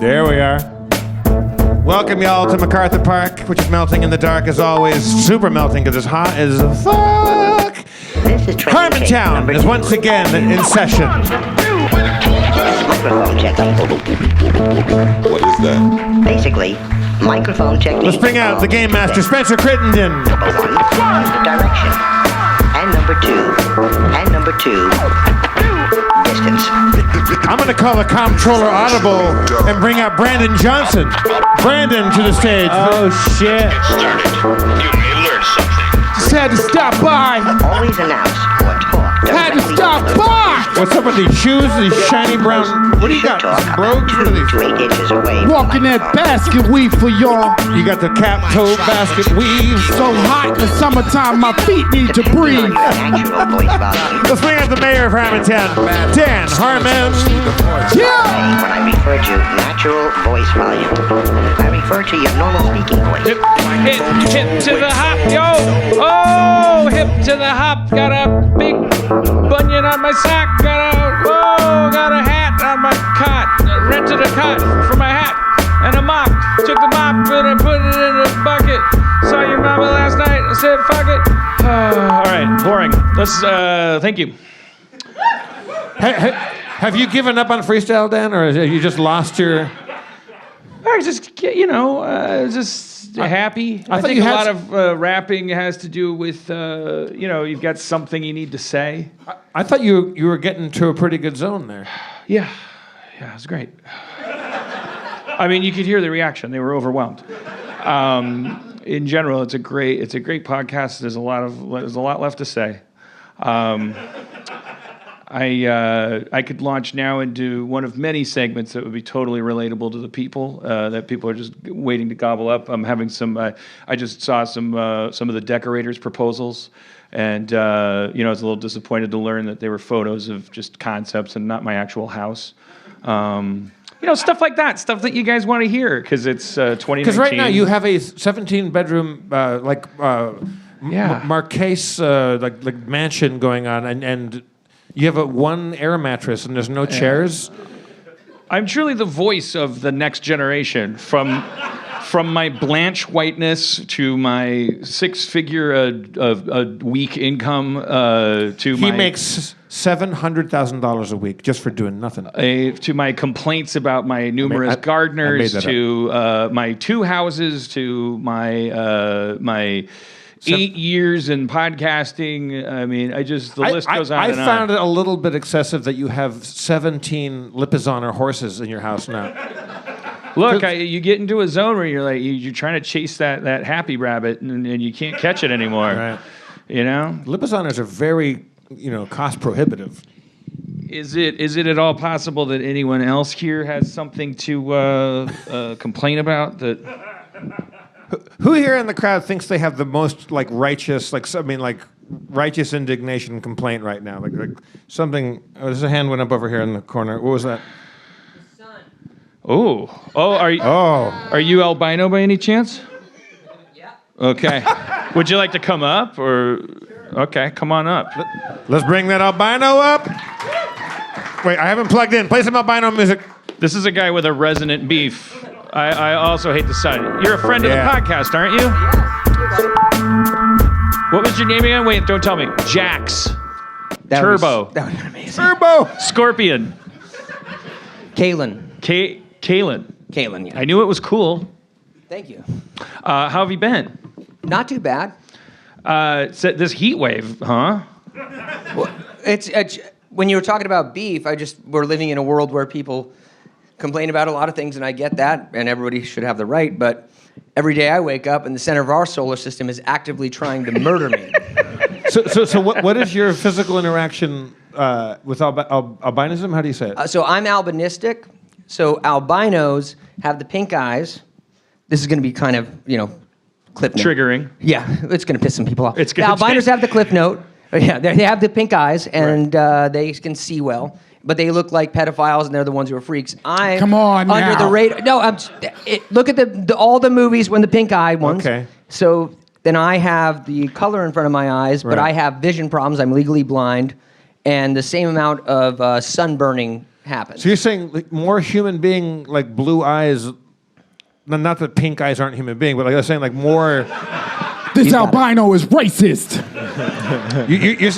There we are. Welcome, y'all, to MacArthur Park, which is melting in the dark as always. Super melting because it's hot as fuck. Harmontown is once again in session. Microphone checking. What is that? Basically, microphone checking. Let's bring out the game master, Spencer Crittenden. Number 1, direction. And number 2. And number 2, distance. I'm going to call the comptroller audible and bring out Brandon Johnson. Brandon to the stage. Oh, shit. You may learn something. Just had to stop by. Always announce or talk. Had to stop by. What's up with these shoes, these shiny brown... What do you got? Brogues? What are 2 these? to 8 inches away. Walking that basket weave for y'all. You got the cap toe basket weave. So hot in the summertime, my feet need to breathe. Natural voice volume. Let's bring out the mayor of Harmontown, Dan Harmon. Yeah. When I refer to natural voice volume, I refer to your normal speaking voice. Hip to the hop, yo! Oh, hip to the hop. Got a big bunion on my sock. Got a hat on my cot. Rented a cot for my hat and a mop. Took the mop and I put it in a bucket. Saw your mama last night. I said, fuck it. All right, boring. Let's, thank you. Have you given up on freestyle, Dan, or have you just lost your... I just, just happy. I thought think you a had lot of rapping has to do with, you've got something you need to say. I thought you were getting to a pretty good zone there. Yeah, it was great. I mean, you could hear the reaction; they were overwhelmed. In general, it's a great podcast. There's a lot left to say. I could launch now into one of many segments that would be totally relatable to the people that people are just waiting to gobble up. I'm having some. I just saw some of the decorators' proposals, and I was a little disappointed to learn that they were photos of just concepts and not my actual house. Stuff like that, stuff that you guys want to hear because it's 2019. Because right now you have a 17-bedroom Marquise like mansion going on, and you have one air mattress and there's no chairs. I'm truly the voice of the next generation, from my blanche whiteness to my six-figure a week income to He makes $700,000 a week just for doing nothing. To my complaints about my numerous gardeners, to my 2 houses, to my 8 years in podcasting. I mean, the list goes on and on. I found it a little bit excessive that you have 17 Lipizzaner horses in your house now. Look, you get into a zone where you're like, you're trying to chase that happy rabbit, and you can't catch it anymore. Right. Lipizzaners are very, cost prohibitive. Is it at all possible that anyone else here has something to complain about? Who here in the crowd thinks they have the most righteous, righteous indignation complaint right now? Like something. Oh, there's a hand went up over here in the corner. What was that? The sun. Oh, are you albino by any chance? Yeah. Okay. Would you like to come up or? Okay, come on up. Let's bring that albino up. Wait, I haven't plugged in. Play some albino music. This is a guy with a resonant beef. I also hate the sun. You're a friend of the podcast, aren't you? What was your name again? Wait, don't tell me. Jax. Turbo. That would have been amazing. Turbo. Scorpion. Kalen. Kalen, yeah. I knew it was cool. Thank you. How have you been? Not too bad. This heat wave, huh? Well, it's when you were talking about beef, we're living in a world where people complain about a lot of things, and I get that, and everybody should have the right, but every day I wake up and the center of our solar system is actively trying to murder me. So what is your physical interaction with albinism? How do you say it? So I'm albinistic. So albinos have the pink eyes. This is going to be kind of, clip note. Triggering. Yeah, it's going to piss some people off. The albinos have the clip note. Yeah, they have the pink eyes, and they can see well. But they look like pedophiles, and they're the ones who are freaks. Come on under now. the radar. No, look at all the movies when the pink-eyed ones. Okay. So then I have the color in front of my eyes, but I have vision problems. I'm legally blind, and the same amount of sunburning happens. So you're saying like, more human being, like blue eyes, not that pink eyes aren't human being, but like I was saying, like more. This albino is racist.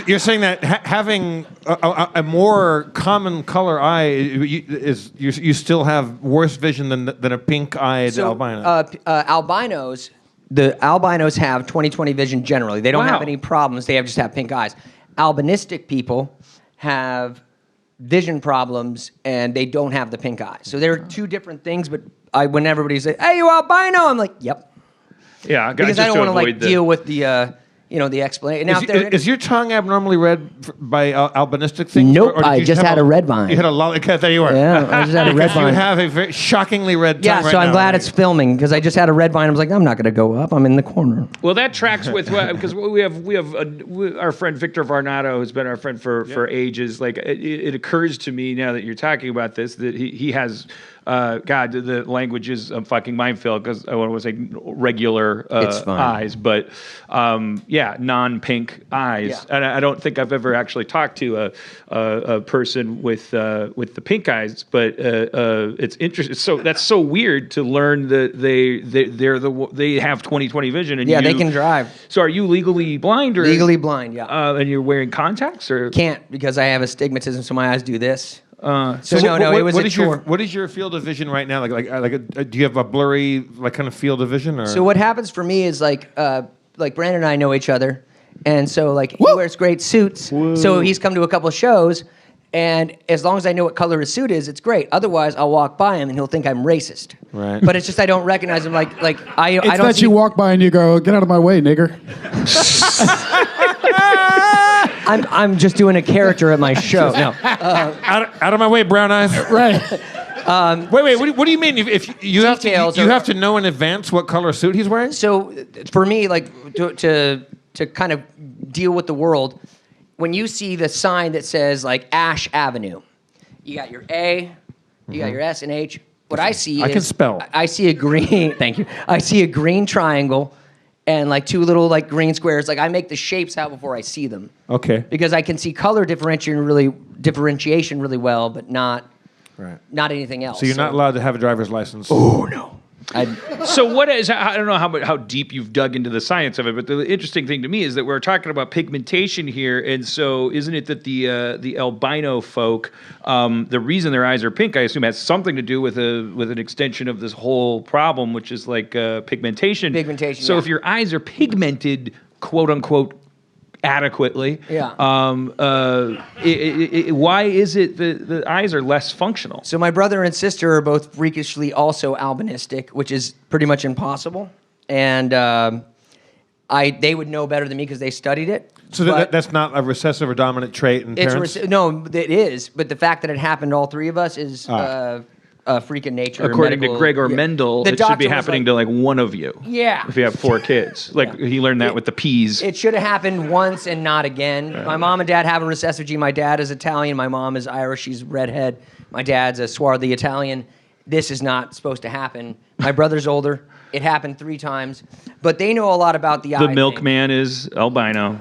You're saying that having a more common color eye you still have worse vision than a pink-eyed albino. Albinos, the albinos have 20/20 vision generally. They don't Wow. have any problems. They just have pink eyes. Albinistic people have vision problems and they don't have the pink eyes. So they're two different things. But when everybody says, "Hey, you albino," I'm like, "Yep." Yeah, Because I don't want to like deal with the the explanation. Now, Is your tongue abnormally red by albinistic things? Nope, or did I you just had a red vine. You had a lollipop. There you are. Yeah, I just had a red Because you vine. have a very shockingly red tongue Yeah, right so I'm now. glad it's filming because I just had a red vine. I was like, I'm not going to go up. I'm in the corner. Well, that tracks with because we have our friend Victor Varnado, who's been our friend for ages. Like it occurs to me now that you're talking about this that he has. God, the language is a fucking minefield because I want to say regular It's fine. eyes, but non-pink eyes. Yeah. And I don't think I've ever actually talked to a person with the pink eyes, but it's interesting. So that's so weird to learn that they have 20/20 vision. And Yeah, you, they can drive. So are you legally blind or Legally blind, yeah. and you're wearing contacts or Can't because I have astigmatism, so my eyes do this. So what- it was what a is your chore. what is your field of vision right now? Do you have a blurry like kind of field of vision? Or? So what happens for me is like Brandon and I know each other, and so like he wears great suits. So he's come to a couple of shows, and as long as I know what color his suit is, it's great. Otherwise, I'll walk by him and he'll think I'm racist. Right. But it's just I don't recognize him. I It's don't. that you walk by and you go, "Get out of my way, nigger." I'm just doing a character at my show. No. out of my way, brown eyes. Right. Wait. What do you mean? If you have to, Details you are- have to know in advance what color suit he's wearing? So for me, like to kind of deal with the world, when you see the sign that says like Ash Avenue, you got your A, you got your S and H. What I see I is can spell. I see a green. Thank you. I see a green triangle and like two little like green squares. Like I make the shapes out before I see them. Okay. Because I can see color differentiation really well, but not anything else. So you're not allowed to have a driver's license. Oh no. So what is? I don't know how deep you've dug into the science of it, but the interesting thing to me is that we're talking about pigmentation here, and so isn't it that the albino folk, the reason their eyes are pink, I assume, has something to do with an extension of this whole problem, which is like pigmentation. Pigmentation. So yeah. if your eyes are pigmented, quote unquote, adequately, Yeah. why is it that the eyes are less functional? So my brother and sister are both freakishly also albinistic, which is pretty much impossible. And they would know better than me because they studied it. So that's not a recessive or dominant trait in parents? No, it is. But the fact that it happened to all three of us is a freak of nature. According medical, to Gregor yeah. Mendel, The it should be doctor was happening like, to like one of you. Yeah. If you have 4 kids. Like he learned that with the peas. It should have happened once and not again. My mom and dad have a recessive gene. My dad is Italian. My mom is Irish. She's redhead. My dad's a swarthy Italian. This is not supposed to happen. My brother's older. It happened 3 times. But they know a lot about the eye The thing. milkman is albino.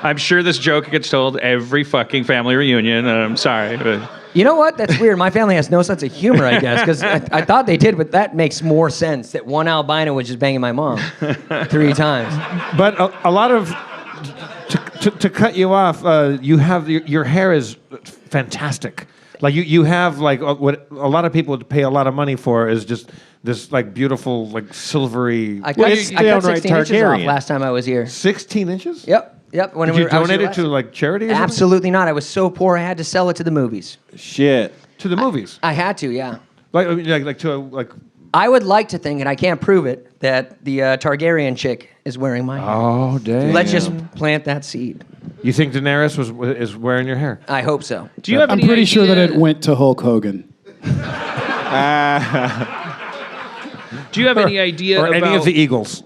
I'm sure this joke gets told every fucking family reunion. And I'm sorry, but You know what? That's weird. My family has no sense of humor, I guess, because I thought they did, but that makes more sense that one albino was just banging my mom 3 times. But a lot of to cut you off, you have your hair is fantastic. Like you have like what a lot of people would pay a lot of money for is just this like beautiful like silvery. I cut 16 inches off Targaryen. last time I was here. 16 inches? Yep. When Did you I was donate here it to last- like charity? Or something? Absolutely not. I was so poor I had to sell it to the movies. Shit. To the movies. I had to, yeah. Like to a, like. I would like to think, and I can't prove it, that the Targaryen chick is wearing my hair. Oh damn. Let's just plant that seed. You think Daenerys is wearing your hair? I hope so. do you have I'm any pretty sure that idea- it went to Hulk Hogan. Do you have any idea Or about any of the Eagles?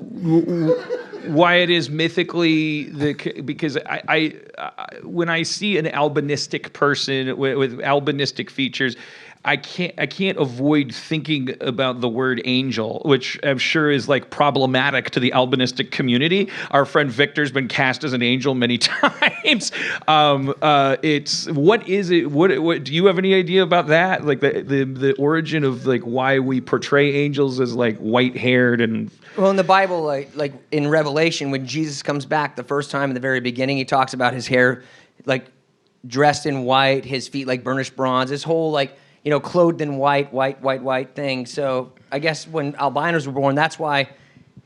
why it is mythically because I when I see an albinistic person with albinistic features, I can't avoid thinking about the word angel, which I'm sure is like problematic to the albinistic community. Our friend Victor's been cast as an angel many times. It's what is it? What do you have any idea about that? Like the origin of like why we portray angels as like white haired and. Well, in the Bible, like in Revelation, when Jesus comes back the first time in the very beginning, he talks about his hair, like dressed in white, his feet like burnished bronze, his whole like. Clothed in white thing. So I guess when albinos were born, that's why,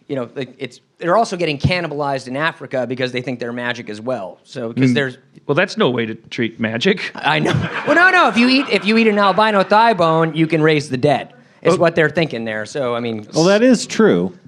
they're also getting cannibalized in Africa because they think they're magic as well. So because there's. Well, that's no way to treat magic. I know. Well, no. If you eat an albino thigh bone, you can raise the dead. Is what they're thinking there. So I mean. Well, that is true.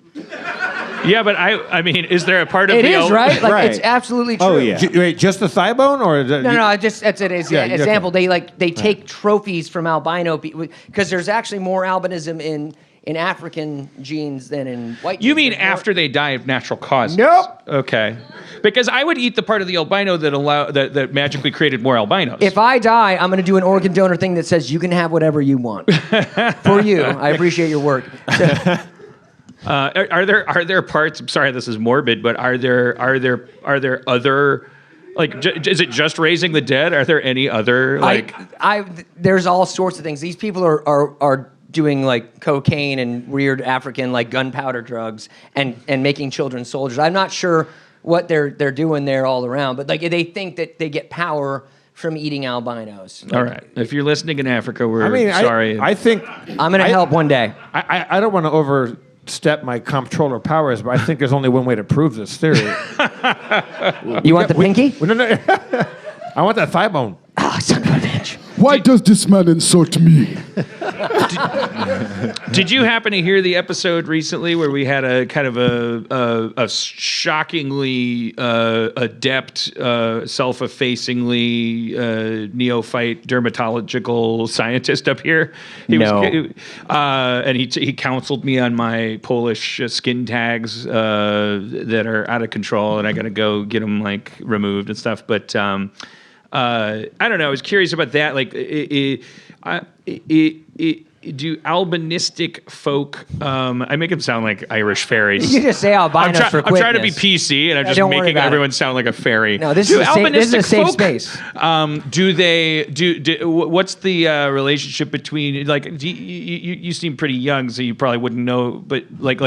Yeah, but I mean, is there a part of it the is right? Like Right. it's absolutely true. Oh yeah. Wait, just the thigh bone, or No. Just that's an example. okay. They take trophies from albino people because there's actually more albinism in African genes than in white. You genes. mean There's more- after they die of natural causes? Nope. Okay. Because I would eat the part of the albino that magically created more albinos. If I die, I'm going to do an organ donor thing that says you can have whatever you want for you. I appreciate your work. So, are there parts? I'm sorry, this is morbid, but are there other? Like, is it just raising the dead? Are there any other like? There's all sorts of things. These people are doing like cocaine and weird African like gunpowder drugs and making children soldiers. I'm not sure what they're doing there all around, but like they think that they get power from eating albinos. All right. If you're listening in Africa, we're sorry. I think I'm going to help one day. I don't want to overstep my comptroller powers, but I think there's only one way to prove this theory. You want the pinky? No. I want that thigh bone. Oh, son of a bitch. Why does this man insult me? Did you happen to hear the episode recently where we had a kind of a shockingly adept, self-effacingly neophyte dermatological scientist up here? And he counseled me on my Polish skin tags that are out of control, and I got to go get them like removed and stuff. But I don't know. I was curious about that. Like, do albinistic folk? I make them sound like Irish fairies. You just say albinos for I'm trying to be quickness. PC, and I'm just don't worry making about everyone it. sound like a fairy. No, this is a safe folk, space. Do they do? What's the relationship between like? You seem pretty young, so you probably wouldn't know. But like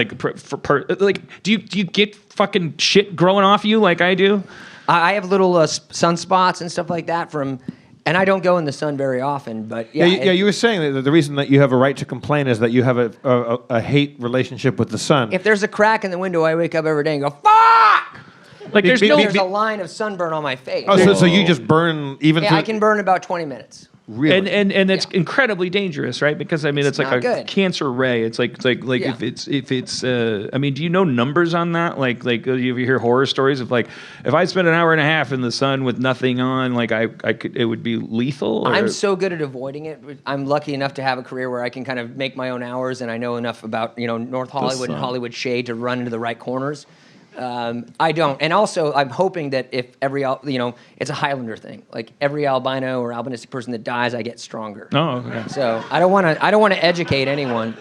do you get fucking shit growing off you like I do? I have little sunspots and stuff like that and I don't go in the sun very often, but yeah. You were saying that the reason that you have a right to complain is that you have a hate relationship with the sun. If there's a crack in the window, I wake up every day and go, fuck! Like there's There's a line of sunburn on my face. Oh, so you just burn even? Yeah, I can burn about 20 minutes. Really? And it's incredibly dangerous, right? Because I mean, it's like not a good. cancer ray. It's like Yeah. if it's. I mean, do you know numbers on that? Like you hear horror stories of like, if I spent an hour and a half in the sun with nothing on, like I could, it would be lethal. Or? I'm so good at avoiding it. I'm lucky enough to have a career where I can kind of make my own hours, and I know enough about North Hollywood and Hollywood shade to run into the right corners. I don't, and also I'm hoping that if it's a Highlander thing. Like every albino or albinistic person that dies, I get stronger. Oh, okay. So I don't want to educate anyone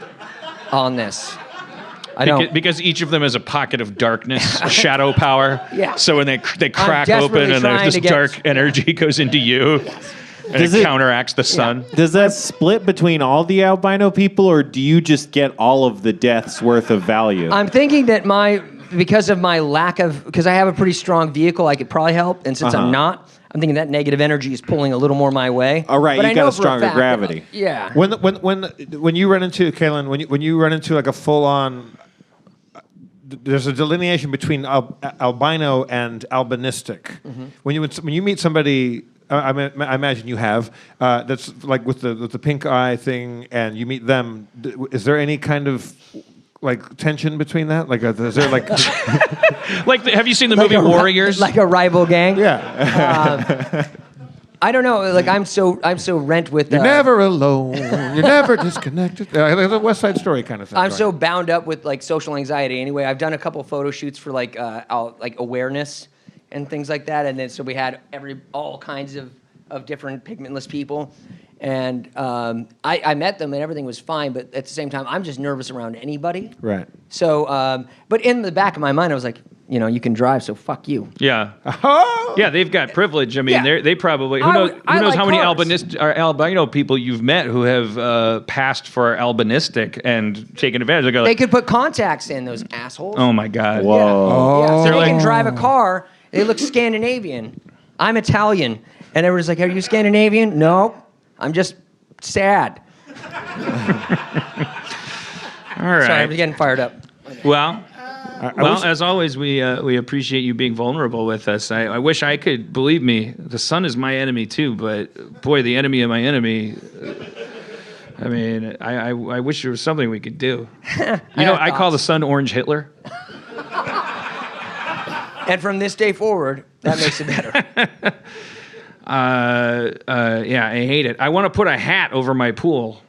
on this. I don't. Because each of them has a pocket of darkness, shadow power. Yeah. So when they crack desperately open and trying there's to this get- dark energy goes into you, and Does it it- counteracts the sun. Does that split between all the albino people, or do you just get all of the death's worth of value? I'm thinking that because of my because I have a pretty strong vehicle, I could probably help. And since I'm not, I'm thinking that negative energy is pulling a little more my way. All right, But you I got know a for stronger fact that- gravity. yeah. When you run into Kaylin, when you run into like a full on, there's a delineation between albino and albinistic. Mm-hmm. When you meet somebody, I imagine you have that's like with the pink eye thing, and you meet them. Is there any kind of like tension between that? Like, is there like? Like, have you seen the movie Warriors? Like a rival gang? Yeah. I don't know. Like I'm so rent with. You're never alone. You're never disconnected. Like a West Side Story kind of thing. I'm right? so bound up with like social anxiety. Anyway, I've done a couple photo shoots for like awareness and things like that, and then so we had all kinds of different pigmentless people, And I met them and everything was fine, but at the same time, I'm just nervous around anybody. Right. So, but in the back of my mind, I was like, you can drive, so fuck you. Yeah. Yeah, they've got privilege. I mean, Yeah. they probably, who I knows like how many cars. albino people you've met who have passed for albinistic and taken advantage. They go They like, could put contacts in, those assholes. oh my God. Whoa. Yeah, so They're they can like- drive a car. They look Scandinavian. I'm Italian. And everyone's like, are you Scandinavian? No, I'm just sad. All right. Sorry, I'm getting fired up. Well, as always, we appreciate you being vulnerable with us. I wish I could, believe me, the sun is my enemy too, but boy, the enemy of my enemy. I mean, I wish there was something we could do. I call the sun Orange Hitler. And from this day forward, that makes it better. Yeah, I hate it. I want to put a hat over my pool.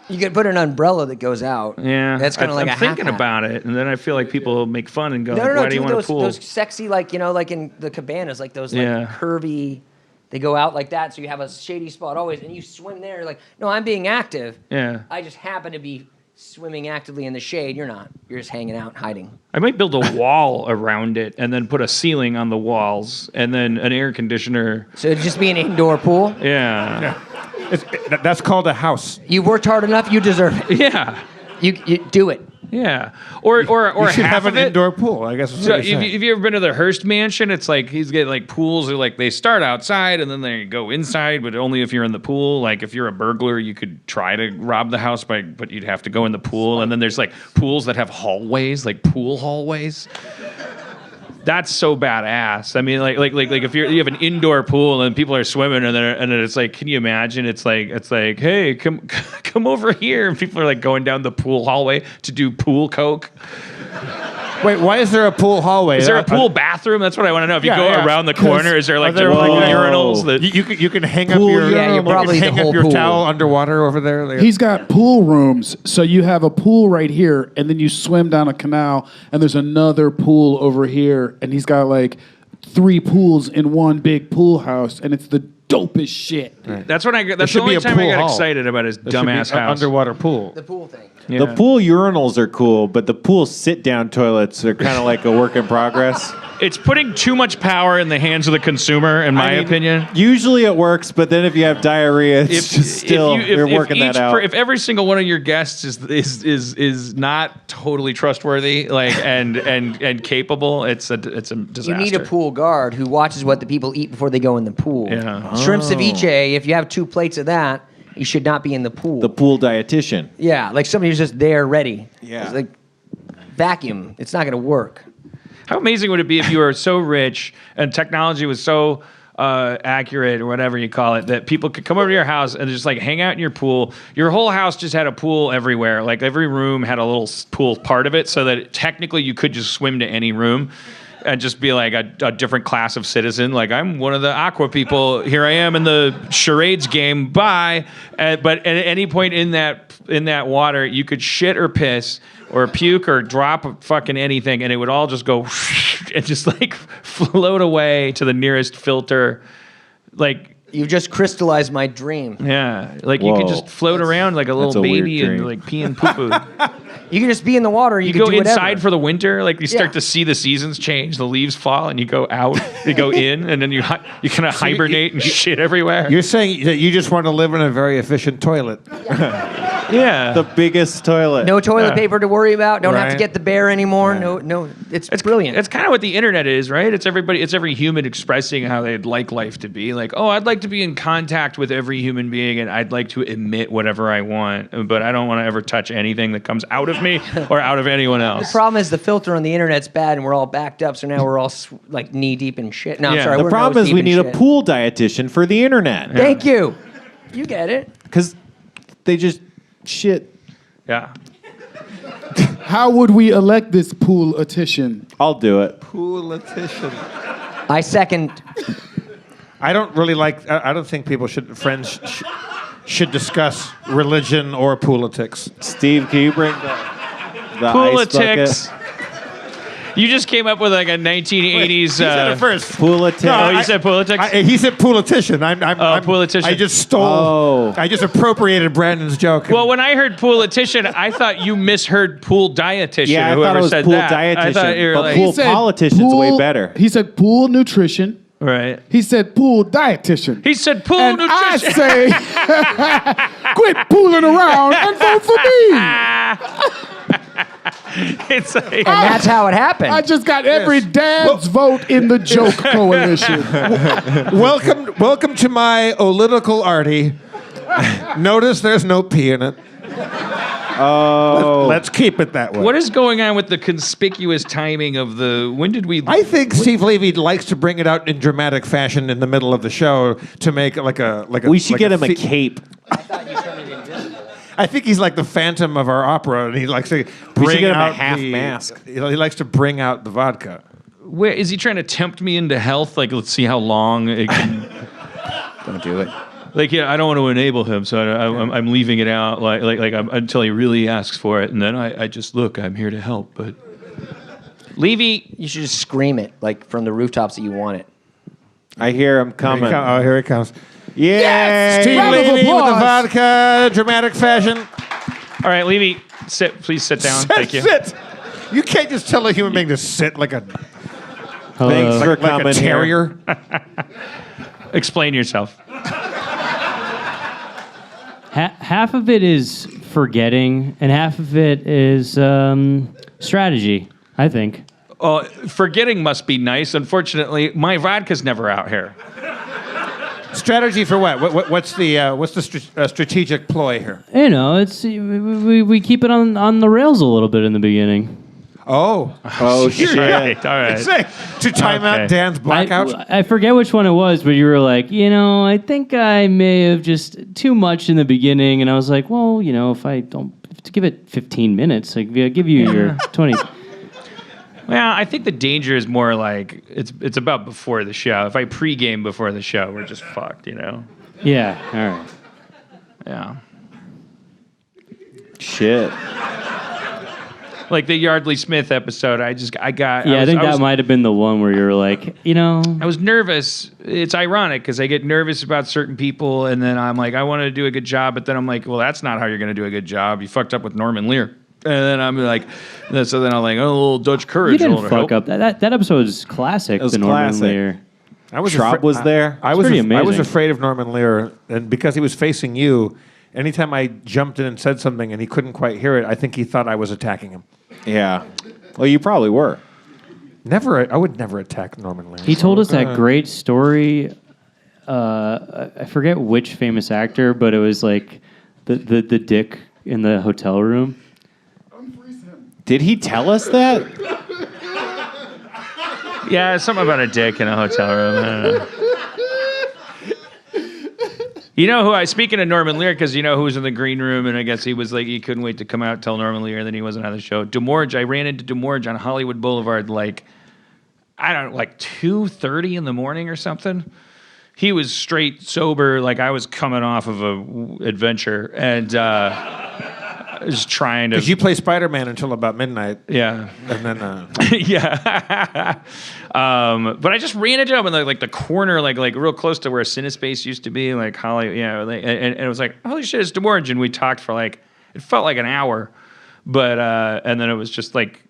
You could put an umbrella that goes out. Yeah, That's kind of like I'm a thinking hat. about it, and then I feel like people make fun and go, No, "Why do you want those, a pool?" those sexy, like in the cabanas, like those curvy, they go out like that, so you have a shady spot always, and you swim there. Like, no, I'm being active. Yeah. I just happen to be swimming actively in the shade. You're not. You're just hanging out and hiding. I might build a wall around it, and then put a ceiling on the walls, and then an air conditioner. So it'd just be an indoor pool. Yeah. That's called a house. You worked hard enough. You deserve it. Yeah. You do it. Yeah. Or You should half have of an it. indoor pool, I guess. So if you ever been to the Hearst Mansion, it's like he's getting like pools are like they start outside and then they go inside, but only if you're in the pool. Like if you're a burglar, you could try to rob the house but you'd have to go in the pool. And then there's like pools that have hallways, like pool hallways. That's so badass. I mean, like if you have an indoor pool and people are swimming and then it's like, can you imagine? It's like, hey, come over here, and people are like going down the pool hallway to do pool coke. Wait, why is there a pool hallway? Is there a pool bathroom? That's what I want to know. If you Yeah, go yeah. around the corner, is there like there different like- urinals? That, You can hang up Pool your urinal, you're probably hang the up whole your pool. towel underwater over there. Like- He's got pool rooms, so you have a pool right here, and then you swim down a canal, and there's another pool over here, and he's got like 3 pools in one big pool house, and it's the dopest shit. that's when That's the should be only a time I pool got hall. excited about his There should be dumbass an house. underwater pool. The pool thing. Yeah. The pool urinals are cool, but the pool sit-down toilets are kind of like a work in progress. It's putting too much power in the hands of the consumer, in my I mean, opinion. Usually it works, but then if you have diarrhea, it's just still you're working that out. If every single one of your guests is not totally trustworthy, like and capable, it's a disaster. You need a pool guard who watches what the people eat before they go in the pool. Yeah. Shrimp ceviche, if you have 2 plates of that, you should not be in the pool. The pool dietitian. Yeah, like somebody who's just there ready. Yeah. It's like vacuum. It's not going to work. How amazing would it be if you were so rich and technology was so accurate or whatever you call it, that people could come over to your house and just like hang out in your pool. Your whole house just had a pool everywhere. Like every room had a little pool part of it, so that technically you could just swim to any room and just be like a different class of citizen. Like, I'm one of the aqua people. Here I am in the charades game. Bye. But at any point in that water, you could shit or piss or puke or drop fucking anything, and it would all just go and just like float away to the nearest filter. Like, You just crystallized my dream. yeah, like you could Whoa. just float around like a That's little a weird baby and dream. like pee and poo poo. You can just be in the water. You You can go do whatever. inside for the winter, like you start Yeah. to see the seasons change, the leaves fall, and you go out, you go in, and then you kind of hibernate and shit everywhere. You're saying that you just want to live in a very efficient toilet. Yeah. The biggest toilet. No toilet paper to worry about. Don't have to Right. get the bear anymore. No. It's brilliant. It's kind of what the internet is, right? It's every human expressing how they'd like life to be. Like, oh, I'd like to be in contact with every human being, and I'd like to emit whatever I want, but I don't want to ever touch anything that comes out of me or out of anyone The else. problem is the filter on the internet's bad, and we're all backed up. So now we're all like knee deep in shit. No, I'm Yeah. sorry. The we're problem nose is deep we in need shit. a pool dietitian for the internet. Thank you. You get it. Because they just shit. Yeah. How would we elect this pool-atition? I'll do it. Poolitics. I second. I don't really like. I don't think people should discuss religion or politics. Steve, can you bring the ice bucket? Poolitics. You just came up with like a 1980s. He said it first. Poolitics. Oh, you said politics? He said politician. Politician. I just stole. Oh. I just appropriated Brandon's joke. Well, when I heard politician, I thought you misheard pool dietitian. Yeah, I thought whoever it was said pool that. dietitian. I thought you were but like, pool said politician's way better. He said pool nutrition. right. He said pool dietitian. He said pool and nutrition. I say, quit pooling around and vote for me. It's like, And that's how it happened. I just got every dad's vote in the joke coalition. welcome to my Olitical Arty. Notice there's no P in it. Oh. Let's keep it that way. what is going on with the conspicuous timing of the? When did we? I think Steve Levy likes to bring it out in dramatic fashion in the middle of the show to make like a. We should like get him a the- cape. I think he's like the Phantom of our opera, and he likes to bring get him a out half the mask. You know, he likes to bring out the vodka. Where is he trying to tempt me into health? Like, let's see how long it can. Don't do it. Like, yeah, I don't want to enable him, so I'm leaving it out, until he really asks for it, and then I just look. I'm here to help, but Levy, You should just scream it like from the rooftops that you want it. I hear him coming. Oh, here he comes. Yeah. Steve Round of Levy with the applause. vodka, dramatic fashion. all right, Levy, sit. Please sit down. Thank you. Sit. You can't just tell a human being to sit like a Thanks for like a coming terrier. Explain yourself. Half of it is forgetting, and half of it is strategy, I think. Forgetting must be nice. Unfortunately, my vodka's never out here. Strategy for what? What's the strategic ploy here? You know, it's we keep it on the rails a little bit in the beginning. Oh, Oh, shit. All right, all right. to time out Okay. Dan's blackout. I forget which one it was, but you were like, I think I may have just too much in the beginning, and I was like, well, if I don't to give it 15 minutes, like I'll give you your 20. Well, I think the danger is more like it's about before the show. If I pregame before the show, we're just fucked, Yeah, all right. Yeah. Shit. Like the Yardley Smith episode, I got. Yeah, I think that was, might have been the one where you were like, I was nervous. It's ironic because I get nervous about certain people, and then I'm like, I want to do a good job, but then I'm like, well, that's not how you're going to do a good job. You fucked up with Norman Lear. And then I'm like, so then I'm like, a little Dutch courage. you didn't will fuck help. up. That episode is classic. It was the Norman classic. Lear. I was Traub was there. I was pretty I was amazing. afraid of Norman Lear, and because he was facing you, anytime I jumped in and said something and he couldn't quite hear it, I think he thought I was attacking him. Yeah. Well, you probably were. Never, I would never attack Norman Lear. He told us that great story. I forget which famous actor, but it was like the dick in the hotel room. Did he tell us that? Yeah, something about a dick in a hotel room. I don't know. You know who speaking of Norman Lear, because you know who was in the green room, and I guess he was like, he couldn't wait to come out and tell Norman Lear, and then he wasn't on the show. DeMorge, I ran into DeMorge on Hollywood Boulevard, like 2:30 in the morning or something. He was straight sober, like I was coming off of a adventure, and I was trying to. Because you play Spider-Man until about midnight, Yeah. and then Yeah. But I just ran into him in the corner, like real close to where Cinespace used to be, like Hollywood, and it was like, holy shit, it's DeMorge. And we talked for it felt like an hour, but, and then it was just like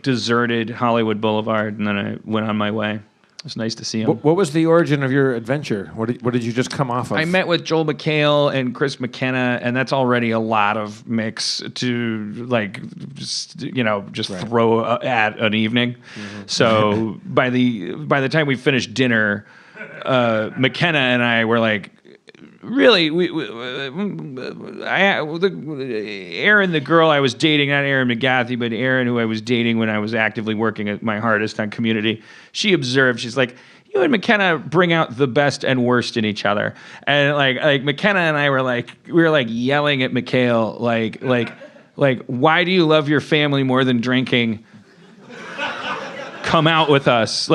deserted Hollywood Boulevard. And then I went on my way. It was nice to see him. what was the origin of your adventure? What did you just come off of? I met with Joel McHale and Chris McKenna, and that's already a lot of mix to throw at an evening. Mm-hmm. So by the time we finished dinner, McKenna and I were like, really, Erin, the girl I was dating, not Erin McGathy, but Erin, who I was dating when I was actively working at my hardest on Community, she observed, she's like, you and McKenna bring out the best and worst in each other. And like McKenna and I were yelling at McHale, like, why do you love your family more than drinking? Come out with us.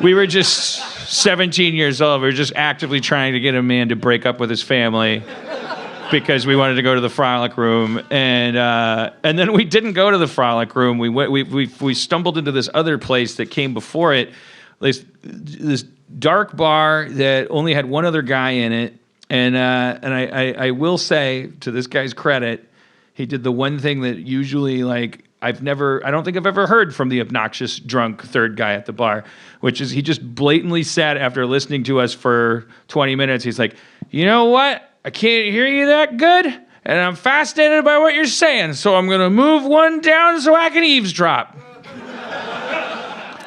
We were just 17 years old. We were just actively trying to get a man to break up with his family. because we wanted to go to the frolic room, and then we didn't go to the frolic room. We stumbled into this other place that came before it, this dark bar that only had one other guy in it, and I will say, to this guy's credit, he did the one thing that usually, like, I don't think I've ever heard from the obnoxious drunk third guy at the bar, which is he just blatantly said after listening to us for 20 minutes, he's like, you know what? I can't hear you that good, and I'm fascinated by what you're saying, so I'm going to move one down so I can eavesdrop.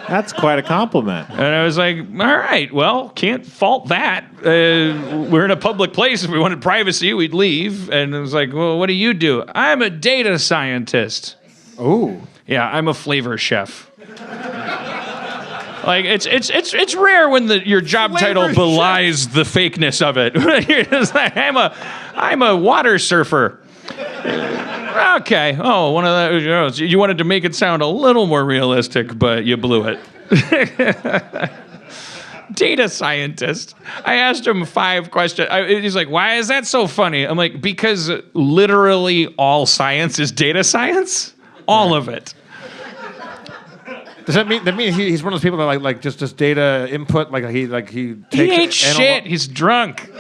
That's quite a compliment. And I was like, all right, well, can't fault that. We're in a public place. If we wanted privacy, we'd leave. And it was like, well, what do you do? I'm a data scientist. Ooh. Yeah, I'm a flavor chef. Like, it's rare when your job title belies the fakeness of it. It's like, I'm a water surfer. Okay. Oh, one of those. You wanted to make it sound a little more realistic, but you blew it. Data scientist. I asked him 5 questions. He's like, why is that so funny? I'm like, because literally all science is data science. All of it. Does that mean he's one of those people that like just data input, like he takes He ain't shit. He's drunk.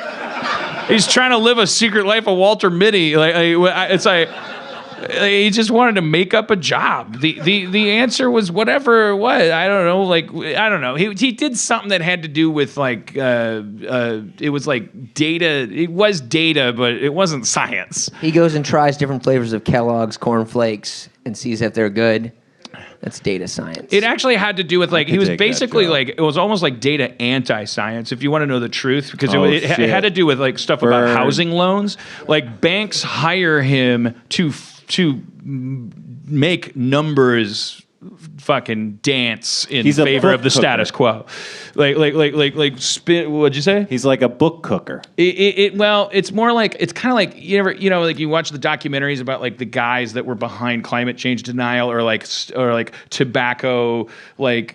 He's trying to live a secret life of Walter Mitty. It's like he just wanted to make up a job. The answer was whatever it was. I don't know. I don't know. He did something that had to do with it was like data. It was data, but it wasn't science. He goes and tries different flavors of Kellogg's Corn Flakes and sees if they're good. That's data science. It actually had to do with he was basically it was almost like data anti-science, if you want to know the truth, because it had to do with stuff about housing loans. Like banks hire him to make numbers fucking dance in favor of the status quo. What'd you say? He's like a book cooker. Well, it's more like, it's kind of like, you watch the documentaries about the guys that were behind climate change denial or tobacco, when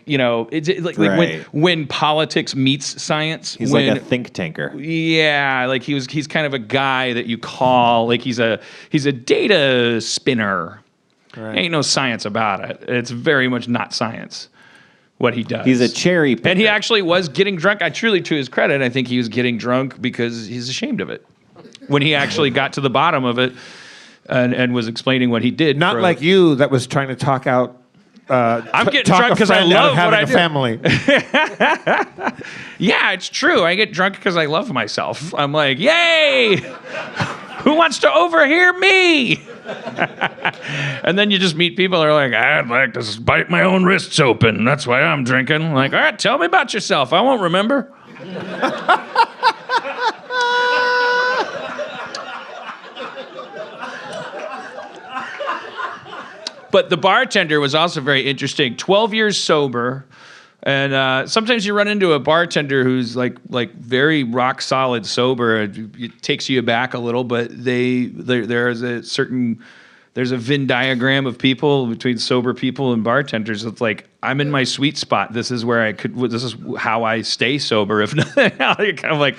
politics meets science. He's like a think tanker. Yeah, he's kind of a guy that you call, he's a data spinner. Right. Ain't no science about it. It's very much not science, what he does. He's a cherry picker. And he actually was getting drunk. I truly, to his credit, I think he was getting drunk because he's ashamed of it. When he actually got to the bottom of it and was explaining what he did. Not like you that was trying to talk out. I'm getting drunk because I love what I do. Family. Yeah, it's true. I get drunk because I love myself. I'm like, yay! Who wants to overhear me? And then you just meet people that are like, I'd like to bite my own wrists open. That's why I'm drinking. I'm like, all right, tell me about yourself. I won't remember. But the bartender was also very interesting. 12 years sober. And sometimes you run into a bartender who's like very rock solid sober. It takes you aback a little, but there's a Venn diagram of people between sober people and bartenders. It's like, I'm in my sweet spot. This is where this is how I stay sober. If nothing else, kind of like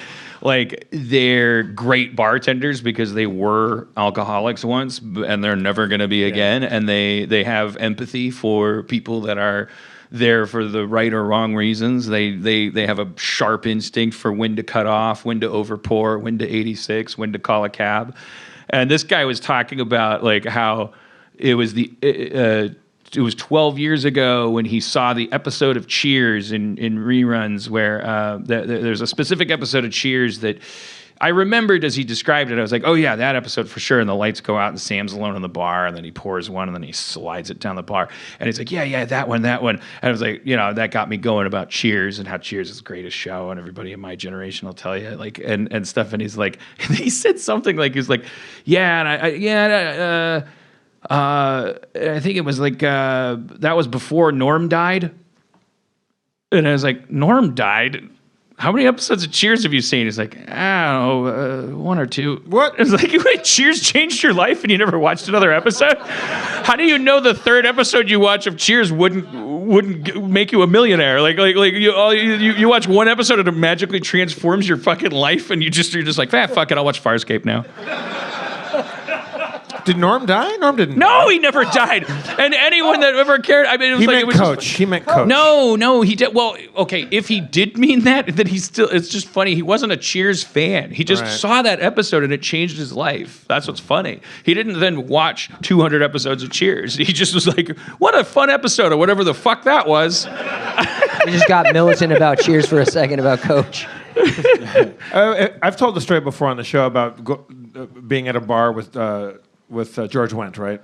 they're great bartenders because they were alcoholics once and they're never going to be again. And they have empathy for people that are there for the right or wrong reasons. They have a sharp instinct for when to cut off, when to overpour, when to 86, when to call a cab. And this guy was talking about how it was it was 12 years ago when he saw the episode of Cheers in reruns where there's a specific episode of Cheers that I remembered as he described it. I was like, oh yeah, that episode for sure. And the lights go out and Sam's alone in the bar and then he pours one and then he slides it down the bar. And he's like, yeah, that one. And I was like, that got me going about Cheers and how Cheers is the greatest show and everybody in my generation will tell you and stuff. And he's like, he said something like, he's like, I think it was that was before Norm died. And I was like, Norm died? How many episodes of Cheers have you seen? He's like, I don't know, 1 or 2. What? It's like, wait, Cheers changed your life and you never watched another episode? How do you know the third episode you watch of Cheers wouldn't wouldn't make you a millionaire. Like you watch one episode and it magically transforms your fucking life, and you're just like, fuck it, I'll watch Farscape now. Did Norm die? Norm didn't. No, he never died. And anyone that ever cared, I mean, it was He meant coach. He meant coach. No, he did. Well, okay, if he did mean that, then he's still. It's just funny. He wasn't a Cheers fan. He just saw that episode and it changed his life. That's what's funny. He didn't then watch 200 episodes of Cheers. He just was like, "What a fun episode," or whatever the fuck that was. We just got militant about Cheers for a second about Coach. I've told the story before on the show about being at a bar with George Wendt, right?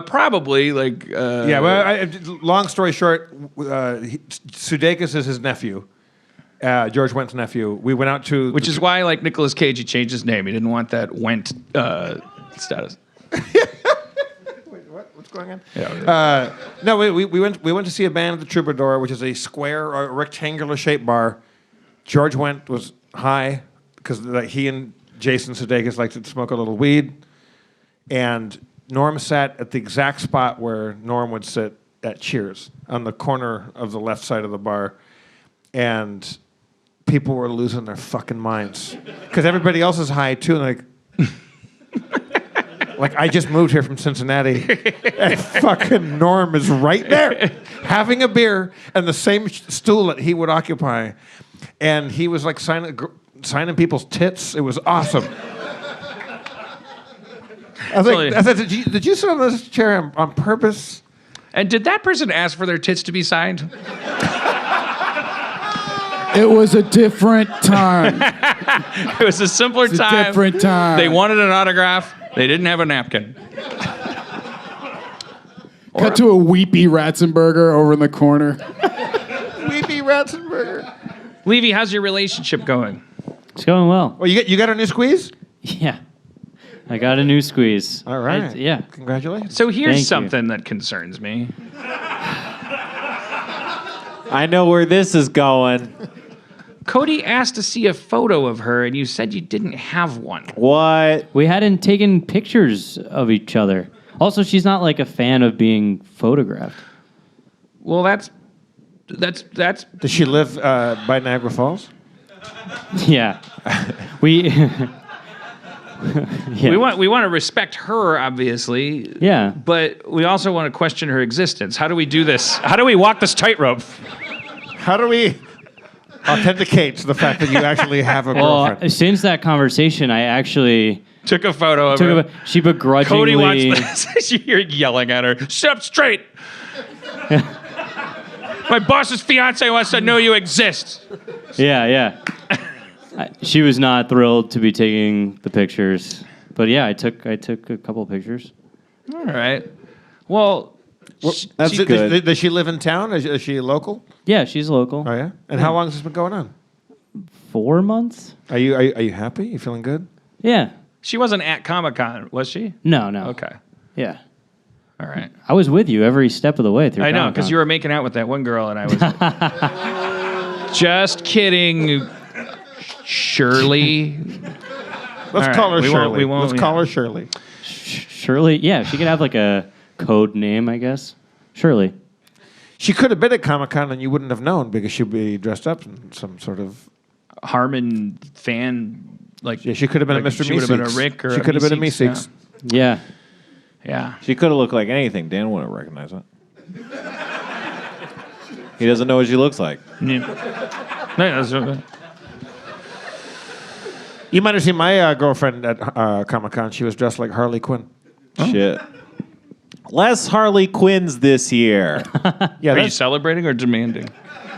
Probably, like... yeah, well, long story short, Sudeikis is his nephew, George Wendt's nephew. We went out to... Which is why, like Nicolas Cage, he changed his name. He didn't want that Wendt status. Wait, what? What's going on? Yeah. No, we went to see a band at the Troubadour, which is a square or rectangular-shaped bar. George Wendt was high, because he and Jason Sudeikis liked to smoke a little weed. And Norm sat at the exact spot where Norm would sit at Cheers, on the corner of the left side of the bar. And people were losing their fucking minds. Because everybody else is high, too. And like, I just moved here from Cincinnati. And fucking Norm is right there, having a beer, and the same stool that he would occupy. And he was like signing people's tits. It was awesome. I was like, did you sit on this chair on purpose? And did that person ask for their tits to be signed? It was a different time. It was a simpler time. Different time. They wanted an autograph. They didn't have a napkin. Cut to a weepy Ratzenberger over in the corner. Weepy Ratzenberger. Levy, how's your relationship going? It's going well. Well, you got a new squeeze? Yeah. I got a new squeeze. All right. Yeah. Congratulations. So here's Thank something that concerns me. I know where this is going. Cody asked to see a photo of her, and you said you didn't have one. What? We hadn't taken pictures of each other. Also, she's not like a fan of being photographed. Well, that's. Does she live by Niagara Falls? Yeah. We. Yeah. We want to respect her, obviously. Yeah. But we also want to question her existence. How do we do this? How do we walk this tightrope? How do we authenticate the fact that you actually have a girlfriend? Well, since that conversation, I actually took a photo of her. She begrudgingly... Cody watched this. You're yelling at her. Sit up straight. My boss's fiance wants to know you exist. Yeah. She was not thrilled to be taking the pictures, but yeah, I took a couple of pictures. All right. Well, That's good. Does she live in town? Is she local? Yeah, she's local. Oh yeah. And how long has this been going on? 4 months. Are you happy? You feeling good? Yeah. she wasn't at Comic-Con, was she? No. Okay. Yeah. All right. I was with you every step of the way through. I know, Comic-Con. because you were making out with that one girl, and I was just kidding. Shirley. Let's call her Shirley. Let's call her Shirley. Shirley, yeah, she could have like a code name, I guess. Shirley. She could have been at Comic-Con and you wouldn't have known because she'd be dressed up in some sort of Harmon fan. Like, yeah, she could have been like a Mr. She would have been a Rick or she could have been a Meeseeks. Meeseeks. Yeah. Yeah. She could have looked like anything. Dan wouldn't recognize it. He doesn't know what she looks like. Yeah. No, that's okay. You might have seen my girlfriend at Comic-Con. She was dressed like Harley Quinn. Oh. Shit. Less Harley Quinns this year. Yeah, Are you celebrating or demanding?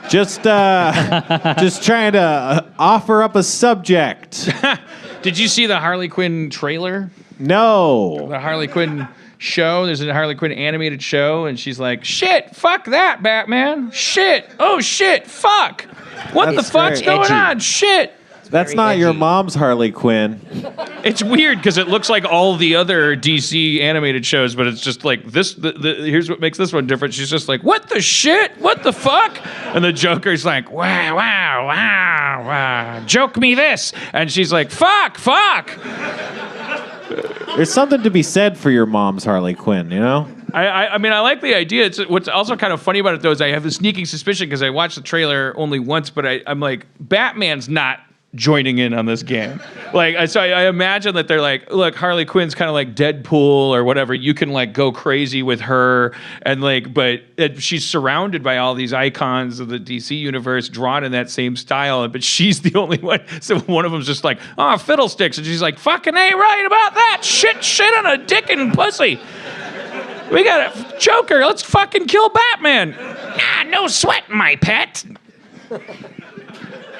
Just trying to offer up a subject. Did you see the Harley Quinn trailer? No. The Harley Quinn show. There's a Harley Quinn animated show, and she's like, "Shit, fuck that, Batman. Shit, oh shit, fuck. What the fuck's going on? Shit." That's not your mom's Harley Quinn. It's weird because it looks like all the other DC animated shows, but it's just like this. Here's what makes this one different. She's just like, "What the shit? What the fuck?" And the Joker's like, "Wow, wow, wow, wow. Joke me this." And she's like, "Fuck, fuck." There's something to be said for your mom's Harley Quinn, you know? I mean, I like the idea. It's what's also kind of funny about it, though, is I have a sneaking suspicion because I watched the trailer only once, but I'm like, Batman's not joining in on this game. Like, so I imagine that they're like, look, Harley Quinn's kind of like Deadpool or whatever. You can like go crazy with her, and like, but she's surrounded by all these icons of the DC universe drawn in that same style, but she's the only one. So one of them's just like, oh, fiddlesticks, and she's like, fucking ain't right about that. Shit on a dick and pussy. We got a Joker. Let's fucking kill Batman. Nah, no sweat, my pet.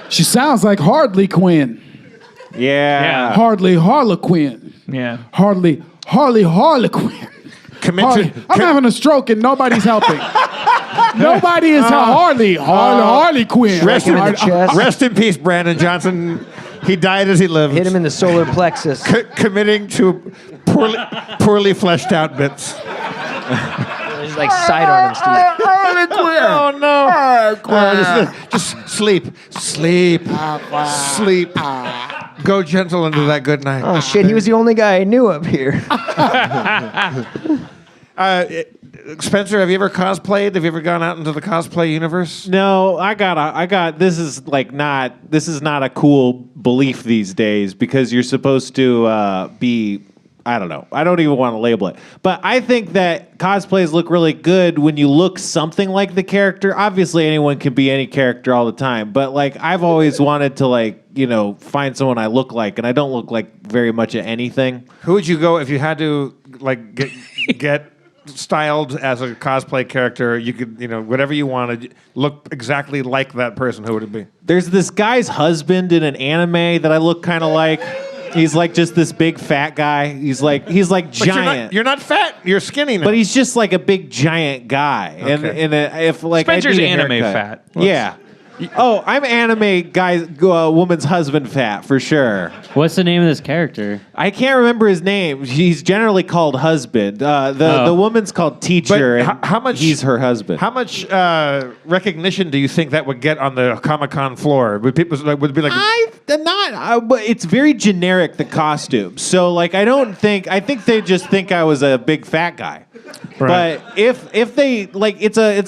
She sounds like Harley Quinn. Yeah. Hardly Harlequin. Yeah. Harley Harlequin. I'm having a stroke and nobody's helping. Nobody is Harley Quinn. Rest in peace, Brandon Johnson. He died as he lived. Hit him in the solar plexus. Committing to poorly fleshed out bits. He's like sidearm him, Steve. Oh no! Just sleep. Go gentle into that good night. Oh shit, he was the only guy I knew up here. Spencer, have you ever cosplayed? Have you ever gone out into the cosplay universe? No, I got. This is not a cool belief these days because you're supposed to be. I don't know. I don't even want to label it. But I think that cosplays look really good when you look something like the character. Obviously, anyone can be any character all the time. But, like, I've always wanted to, like, you know, find someone I look like. And I don't look like very much of anything. Who would you go if you had to, like, get styled as a cosplay character? You could, you know, whatever you wanted, look exactly like that person. Who would it be? There's this guy's husband in an anime that I look kind of like. He's like just this big fat guy. He's like giant. You're not fat. You're skinny now. But he's just like a big giant guy. Okay. And if like Spencer's I need a anime haircut. fat. Yeah. Oh, I'm anime guy, woman's husband fat for sure. What's the name of this character? I can't remember his name. He's generally called husband. The woman's called teacher. But how much? He's her husband. How much recognition do you think that would get on the Comic-Con floor? Would people would be like? But it's very generic, the costume. So like I think they just think I was a big fat guy. Right. But if they like it's a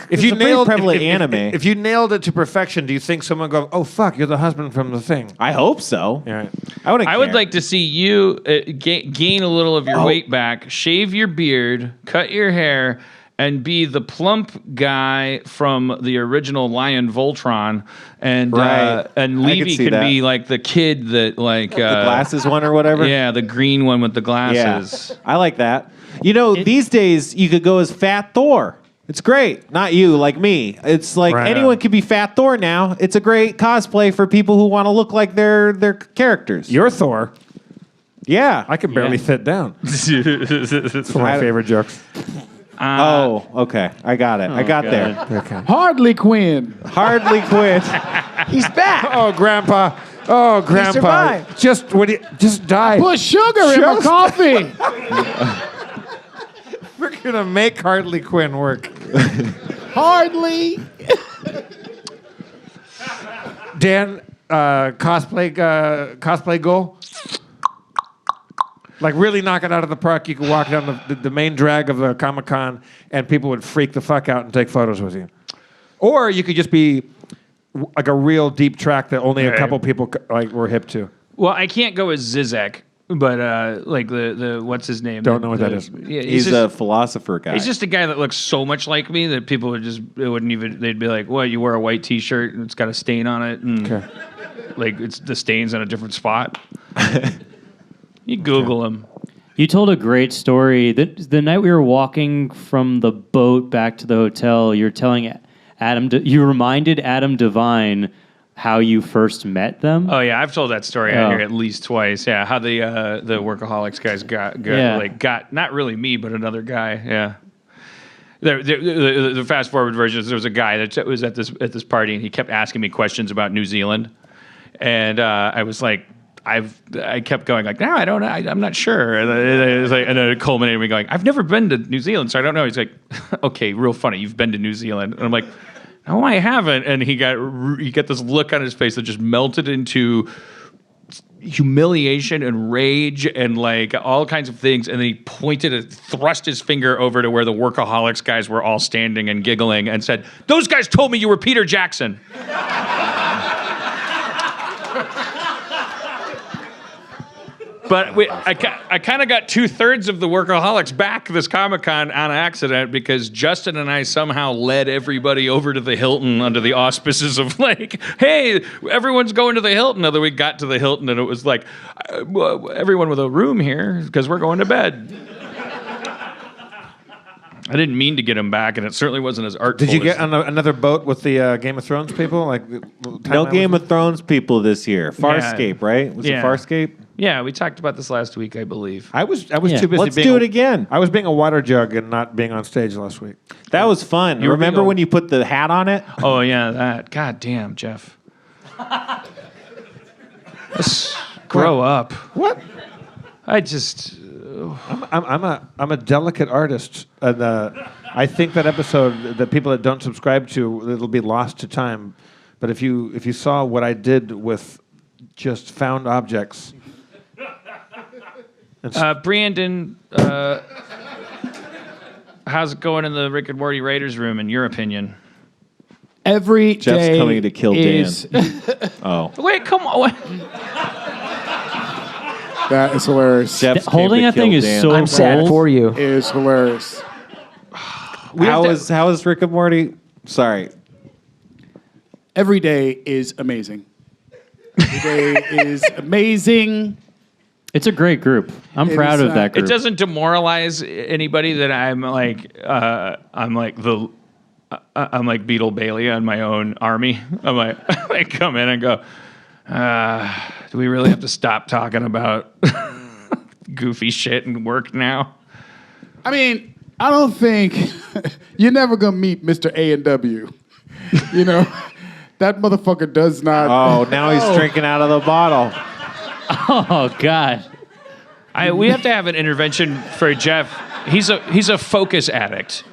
pretty prevalent anime. If you nailed it to perfection, do you think someone would go, "Oh fuck, you're the husband from the thing"? I hope so. Yeah. I would like to see you gain a little of your weight back, shave your beard, cut your hair, and be the plump guy from the original Lion Voltron, and Right. and I Levy could see can be like the kid that like the glasses one or whatever. Yeah, the green one with the glasses. I like that. You know, these days you could go as Fat Thor. It's great. Not you, like me. It's like Right anyone on. could be Fat Thor now. It's a great cosplay for people who want to look like their characters. You're Thor. Yeah. I can barely fit down. It's one of my favorite jokes. Oh, okay. I got it. I got there. Okay. Harley Quinn. Hardly quit. He's back. Oh, Grandpa. Oh, Grandpa. survived. Just die. Put sugar in my coffee. We're gonna make Harley Quinn work. Hardly. Dan, cosplay goal? Like really knock it out of the park. You could walk down the main drag of the Comic-Con and people would freak the fuck out and take photos with you. Or you could just be like a real deep track that only a couple people like were hip to. Well, I can't go as Zizek, but like the what's his name? Don't know what that is. Yeah, He's just, a philosopher guy. He's just a guy that looks so much like me that people they'd be like, "Well, you wear a white T-shirt and it's got a stain on it, and like it's the stains on a different spot." You Google him. You told a great story. The night we were walking from the boat back to the hotel, you're telling you reminded Adam Devine how you first met them. Oh yeah, I've told that story out here at least twice. Yeah, how the Workaholics guys got not really me, but another guy. Yeah. The fast forward version is there was a guy that was at this party and he kept asking me questions about New Zealand, and I was like, I kept going like, no, I don't know, I'm not sure, and then it culminated with me going, I've never been to New Zealand, so I don't know. He's like, okay, real funny, you've been to New Zealand, and I'm like, no, I haven't, and he got this look on his face that just melted into humiliation and rage and like all kinds of things, and then he thrust his finger over to where the Workaholics guys were all standing and giggling and said, "Those guys told me you were Peter Jackson." But I kind of got 2/3 of the Workaholics back this Comic-Con on accident because Justin and I somehow led everybody over to the Hilton under the auspices of like, hey, everyone's going to the Hilton. And then we got to the Hilton and it was like, everyone with a room here because we're going to bed. I didn't mean to get him back, and it certainly wasn't as artful. Did you get on another boat with the Game of Thrones people? Like No Game of Thrones people this year. Farscape, right? Was it Farscape? Yeah, we talked about this last week, I believe. I was too busy. Let's do it again. I was being a water jug and not being on stage last week. That was fun. You remember when you put the hat on it? Oh yeah, that. God damn, Jeff. Let's grow up. What? I just. I'm a delicate artist, and I think that episode that people that don't subscribe to, it'll be lost to time. But if you saw what I did with just found objects, Brandon, how's it going in the Rick and Morty Raiders room? In your opinion? Every Jeff's day coming to kill is, Dan. Oh, Wait, come on. That is hilarious. Jeff's came Holding to that thing kill is Dan. so I'm sad cold. for you. Is hilarious. How is Rick and Morty? Sorry. Every day is amazing. Every day is amazing. It's a great group. I'm It proud is, of that group. It doesn't demoralize anybody that I'm like Beetle Bailey on my own army. I'm like, I come in and go, do we really have to stop talking about goofy shit and work now? I mean, I don't think you're never gonna meet Mr. A&W. You know, that motherfucker does not. Oh, now he's drinking out of the bottle. Oh God. We have to have an intervention for Jeff. He's a focus addict.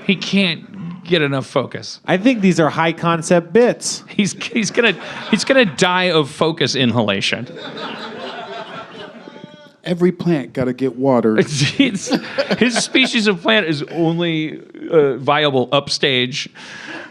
He can't get enough focus. I think these are high concept bits. He's gonna die of focus inhalation. Every plant got to get watered. His species of plant is only viable upstage.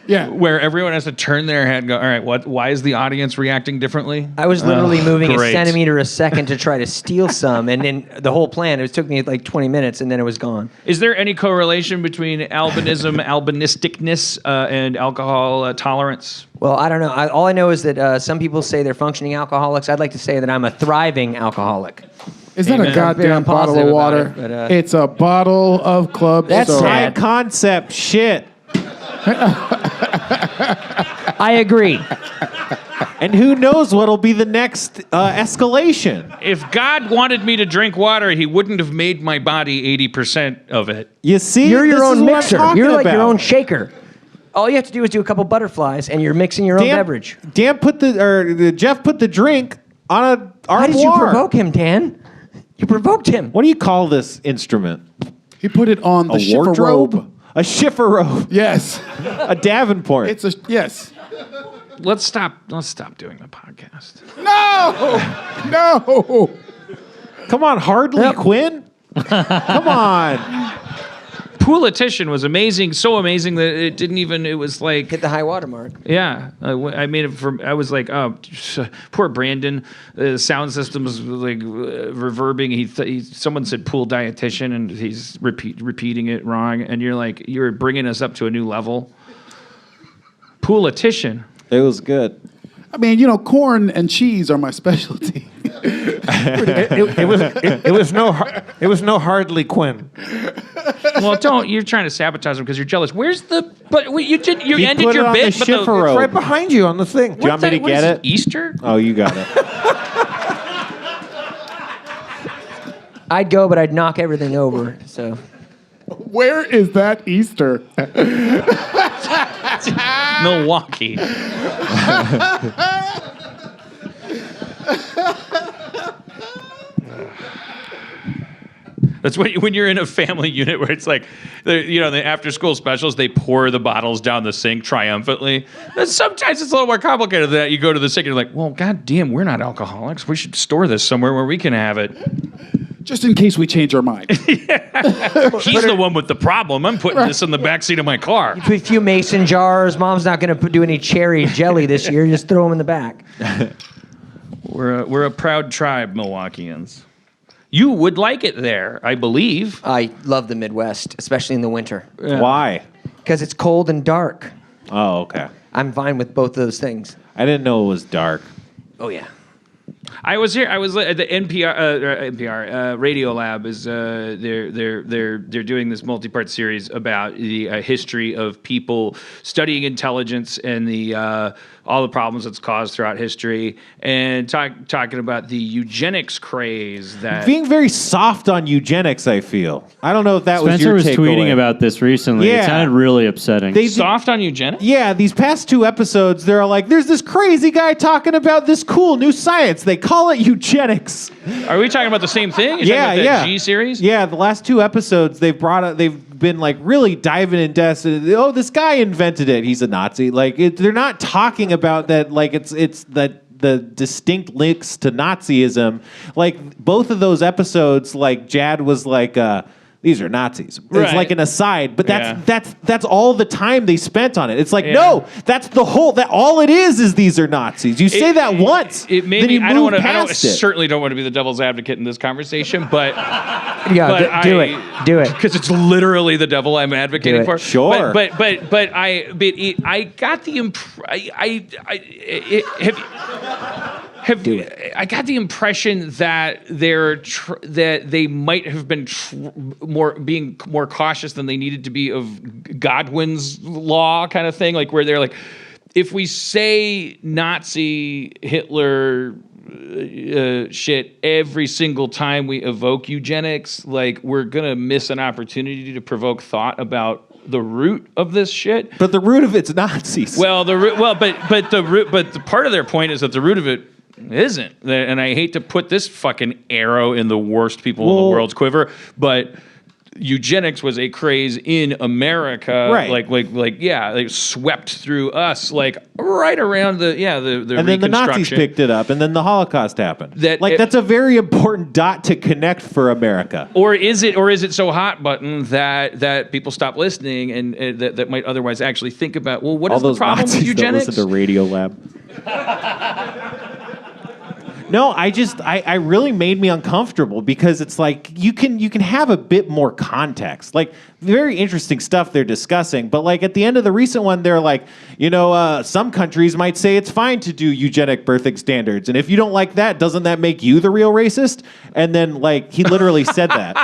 Yeah. Where everyone has to turn their head and go, all right, why is the audience reacting differently? I was literally moving great. a centimeter a second to try to steal some, and then the whole plan, it took me like 20 minutes, and then it was gone. Is there any correlation between albinism, albinisticness, and alcohol tolerance? Well, I don't know. All I know is that some people say they're functioning alcoholics. I'd like to say that I'm a thriving alcoholic. It's not a Very goddamn bottle of positive water. about it, but, It's a bottle of Club That's Soda. High sad. concept shit. I agree. And who knows what'll be the next escalation? If God wanted me to drink water, he wouldn't have made my body 80% of it. You see, You're your This is own what I'm mixer. talking You're like your about. own shaker. All you have to do is do a couple butterflies, and you're mixing your own beverage. Jeff put the drink on a armoire. How did you provoke him, Dan? You provoked him. What do you call this instrument? He put it on the A wardrobe? chifferobe. A chifferobe. Yes. A Davenport. It's a yes. Let's stop doing the podcast. No. Come on, Hardly Yep. Quinn? Come on. Poolitics was amazing, so amazing that it didn't even, it was like, Hit the high water mark. yeah, I made it from, I was like, oh, poor Brandon. The sound system was like reverbing. Someone said pool dietitian and he's repeating it wrong. And you're like, you're bringing us up to a new level. Poolitics. It was good. I mean, you know, corn and cheese are my specialty. It was no Hardly Quinn. Well, you're trying to sabotage him because you're jealous. Where's the, but wait, you ended put it your on bit, the but chifferobe. It's right behind you on the thing. Do you want me to what get is it? Easter? Oh, you got it. I'd go, but I'd knock everything over. So Where is that Easter? Milwaukee. That's when you're in a family unit where it's like, the after-school specials, they pour the bottles down the sink triumphantly. And sometimes it's a little more complicated than that. You go to the sink and you're like, well, goddamn, we're not alcoholics. We should store this somewhere where we can have it. Just in case we change our mind. He's the one with the problem. I'm putting this in the backseat of my car. A few mason jars. Mom's not going to do any cherry jelly this year. Just throw them in the back. We're a proud tribe, Milwaukeeans. You would like it there, I believe. I love the Midwest, especially in the winter. Why? Because it's cold and dark. Oh, okay. I'm fine with both those things. I didn't know it was dark. Oh, yeah. I was here. I was at the NPR Radio Lab. Is they're doing this multi-part series about the history of people studying intelligence and the all the problems it's caused throughout history, and talking about the eugenics craze. That Being very soft on eugenics, I feel. I don't know if that was Spencer your was takeaway. tweeting about this recently. It Yeah. sounded really upsetting. soft on eugenics. Yeah, these past 2 episodes, they're like, there's this crazy guy talking about this cool new science. They call it eugenics. Are we talking about the same thing? You're Yeah, talking about that yeah. G series. Yeah, the last 2 episodes, they've been like really diving in depth. Oh, this guy invented it. He's a Nazi. Like they're not talking about that. Like it's the distinct links to Nazism. Like both of those episodes, like Jad was like, these are Nazis. It's Right. like an aside, but Yeah. that's all the time they spent on it. It's like no, that's the whole. That all it is these are Nazis. You say that once, It made then me. you I move don't past it. certainly don't want to be the devil's advocate in this conversation, but Yeah, But do I- it. Do it. because it's literally the devil I'm advocating Do it. for. Sure. But I got the I got the impression that that they might have been being more cautious than they needed to be of Godwin's law kind of thing, like where they're like, if we say Nazi Hitler shit every single time we evoke eugenics, like we're gonna miss an opportunity to provoke thought about the root of this shit. But the root of it's Nazis. Well, but the part of their point is that the root of it isn't. And I hate to put this fucking arrow in the worst people in the world's quiver, but eugenics was a craze in America, Right. They swept through us, like right around the and then the Nazis Reconstruction. picked it up, and then the Holocaust happened. That- that's a very important dot to connect for America. Or is it so hot button that people stop listening and that might otherwise actually think about, well, what All is the those problem Nazis with that eugenics? listen to Radio Lab. No, I really made me uncomfortable because it's like you can have a bit more context. Like very interesting stuff they're discussing, but like at the end of the recent one, they're like, some countries might say it's fine to do eugenic birthing standards, and if you don't like that, doesn't that make you the real racist? And then like he literally said that.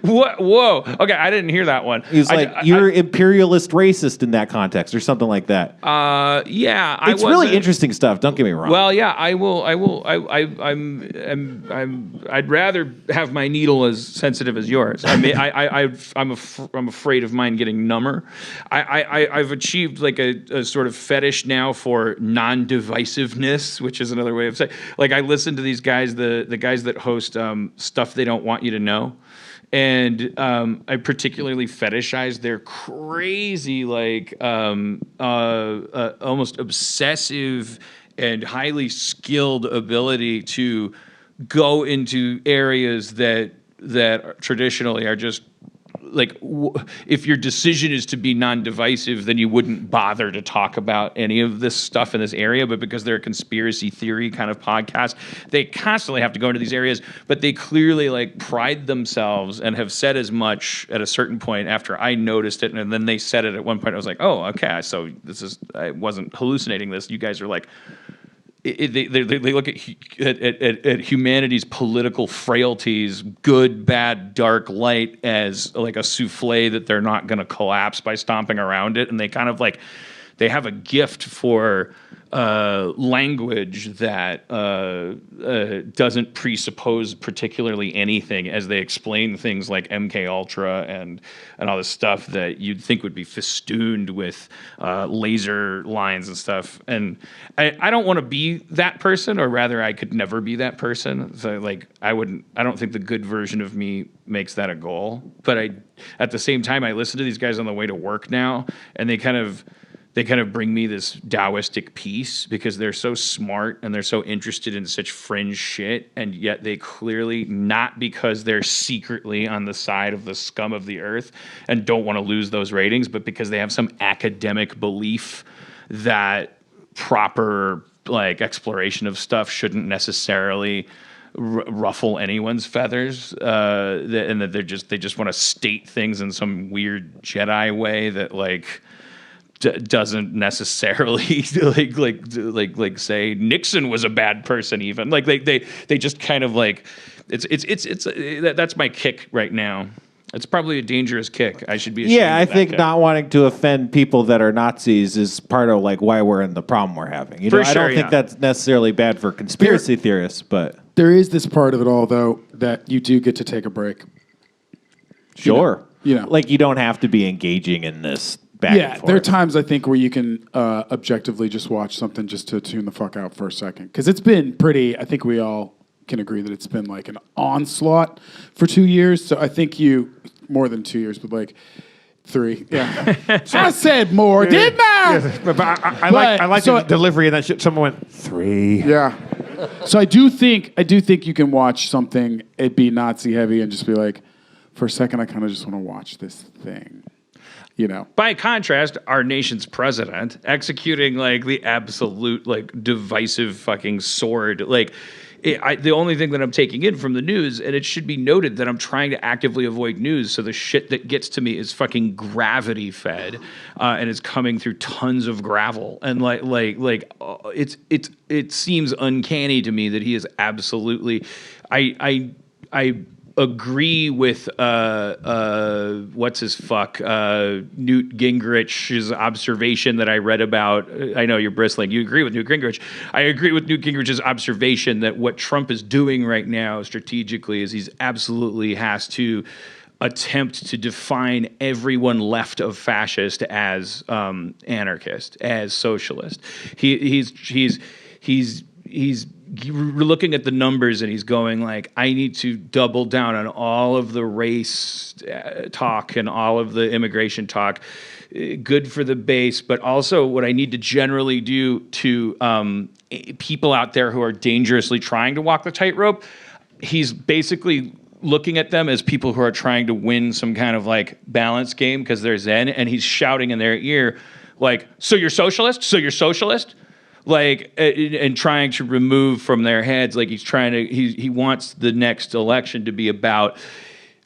What? Whoa. Okay, I didn't hear that one. He's like, you're imperialist racist in that context, or something like that. Yeah, It's really interesting stuff. Don't get me wrong. Well, yeah, I will. I'd rather have my needle as sensitive as yours. I mean, I'm afraid of mine getting number. I've achieved like a sort of fetish now for non-divisiveness, which is another way of saying. Like I listen to these guys, the guys that host Stuff They Don't Want You to Know. And I particularly fetishize their crazy, like almost obsessive and highly skilled ability to go into areas that traditionally are just like, if your decision is to be non-divisive, then you wouldn't bother to talk about any of this stuff in this area. But because they're a conspiracy theory kind of podcast, they constantly have to go into these areas. But they clearly like pride themselves and have said as much at a certain point after I noticed it. And then they said it at one point. I was like, oh, okay. So I wasn't hallucinating this. You guys are like, they look at humanity's political frailties, good, bad, dark, light, as like a souffle that they're not going to collapse by stomping around it, and they kind of like they have a gift for language that doesn't presuppose particularly anything as they explain things like MK Ultra and all this stuff that you'd think would be festooned with laser lines and stuff. And I don't want to be that person, or rather I could never be that person. So like I don't think the good version of me makes that a goal. But at the same time, I listen to these guys on the way to work now, and they kind of bring me this Taoistic peace because they're so smart and they're so interested in such fringe shit, and yet they clearly, not because they're secretly on the side of the scum of the earth and don't want to lose those ratings, but because they have some academic belief that proper like exploration of stuff shouldn't necessarily ruffle anyone's feathers, and that they just want to state things in some weird Jedi way that like doesn't necessarily like say Nixon was a bad person. Even like they just kind of like that's my kick right now. It's probably a dangerous kick. I should be ashamed I of that think kick. not wanting to offend people that are Nazis is part of like why we're in the problem we're having. You know, I don't think that's necessarily bad for conspiracy theorists, but there is this part of it all though that you do get to take a break. sure, You know. like you don't have to be engaging in this. Back and forth. There are times I think where you can objectively just watch something just to tune the fuck out for a second. Because it's been pretty, I think we all can agree that it's been like an onslaught for 2 years. So I think more than 2 years, but like 3. Yeah. So I said more, didn't I? Yes, but I like the delivery of that shit. Someone went 3. Yeah. So I do think you can watch something, it be Nazi heavy, and just be like, for a second, I kind of just want to watch this thing. You know. By contrast, our nation's president executing like the absolute like divisive fucking sword. Like the only thing that I'm taking in from the news, and it should be noted that I'm trying to actively avoid news, so the shit that gets to me is fucking gravity fed, and is coming through tons of gravel. And it seems uncanny to me that he is absolutely. I agree with what's his fuck Newt Gingrich's observation that I read about. I know you're bristling. You agree with Newt Gingrich. I agree with Newt Gingrich's observation that what Trump is doing right now strategically is he's absolutely has to attempt to define everyone left of fascist as anarchist, as socialist. He's looking at the numbers and he's going like, I need to double down on all of the race talk and all of the immigration talk, good for the base, but also what I need to generally do to people out there who are dangerously trying to walk the tightrope. He's basically looking at them as people who are trying to win some kind of like balance game because they're Zen, and he's shouting in their ear like, so you're socialist? So you're socialist? Like, and trying to remove from their heads, like he wants the next election to be about,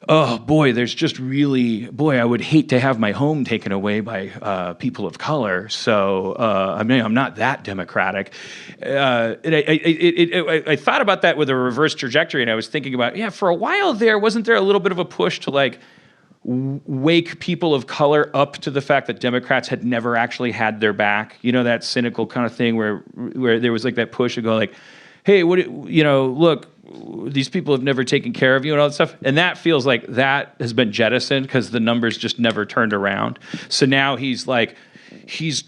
oh boy, I would hate to have my home taken away by people of color. So, I'm not that democratic. And I thought about that with a reverse trajectory, and I was thinking about, for a while there, wasn't there a little bit of a push to like, wake people of color up to the fact that Democrats had never actually had their back. You know, that cynical kind of thing where there was like that push to go like, hey, look, these people have never taken care of you and all that stuff. And that feels like that has been jettisoned because the numbers just never turned around. So now he's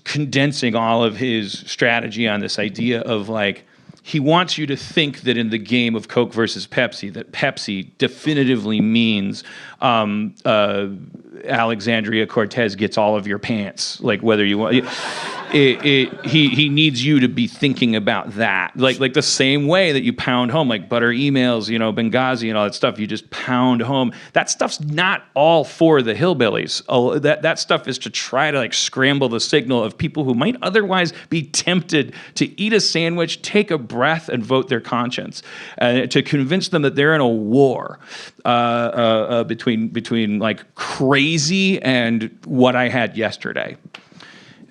condensing all of his strategy on this idea of like, he wants you to think that in the game of Coke versus Pepsi, that Pepsi definitively means Alexandria Cortez gets all of your pants, like whether you want. He needs you to be thinking about that, like the same way that you pound home, like butter emails, Benghazi and all that stuff. You just pound home. That stuff's not all for the hillbillies. That stuff is to try to like scramble the signal of people who might otherwise be tempted to eat a sandwich, take a breath, and vote their conscience, to convince them that they're in a war between like crazy and what I had yesterday.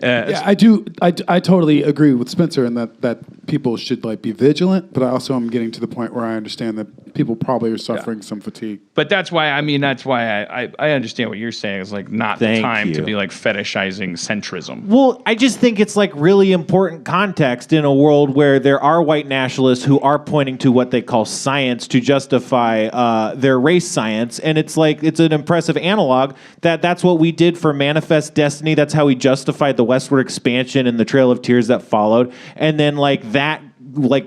Yeah, I do. I totally agree with Spencer in that people should like be vigilant, but I also am getting to the point where I understand that people probably are suffering some fatigue. But that's why I understand what you're saying. It's like not the time to be like fetishizing centrism. Well, I just think it's like really important context in a world where there are white nationalists who are pointing to what they call science to justify their race science, and it's like it's an impressive analog that's what we did for Manifest Destiny. That's how we justified the westward expansion and the Trail of Tears that followed, and then like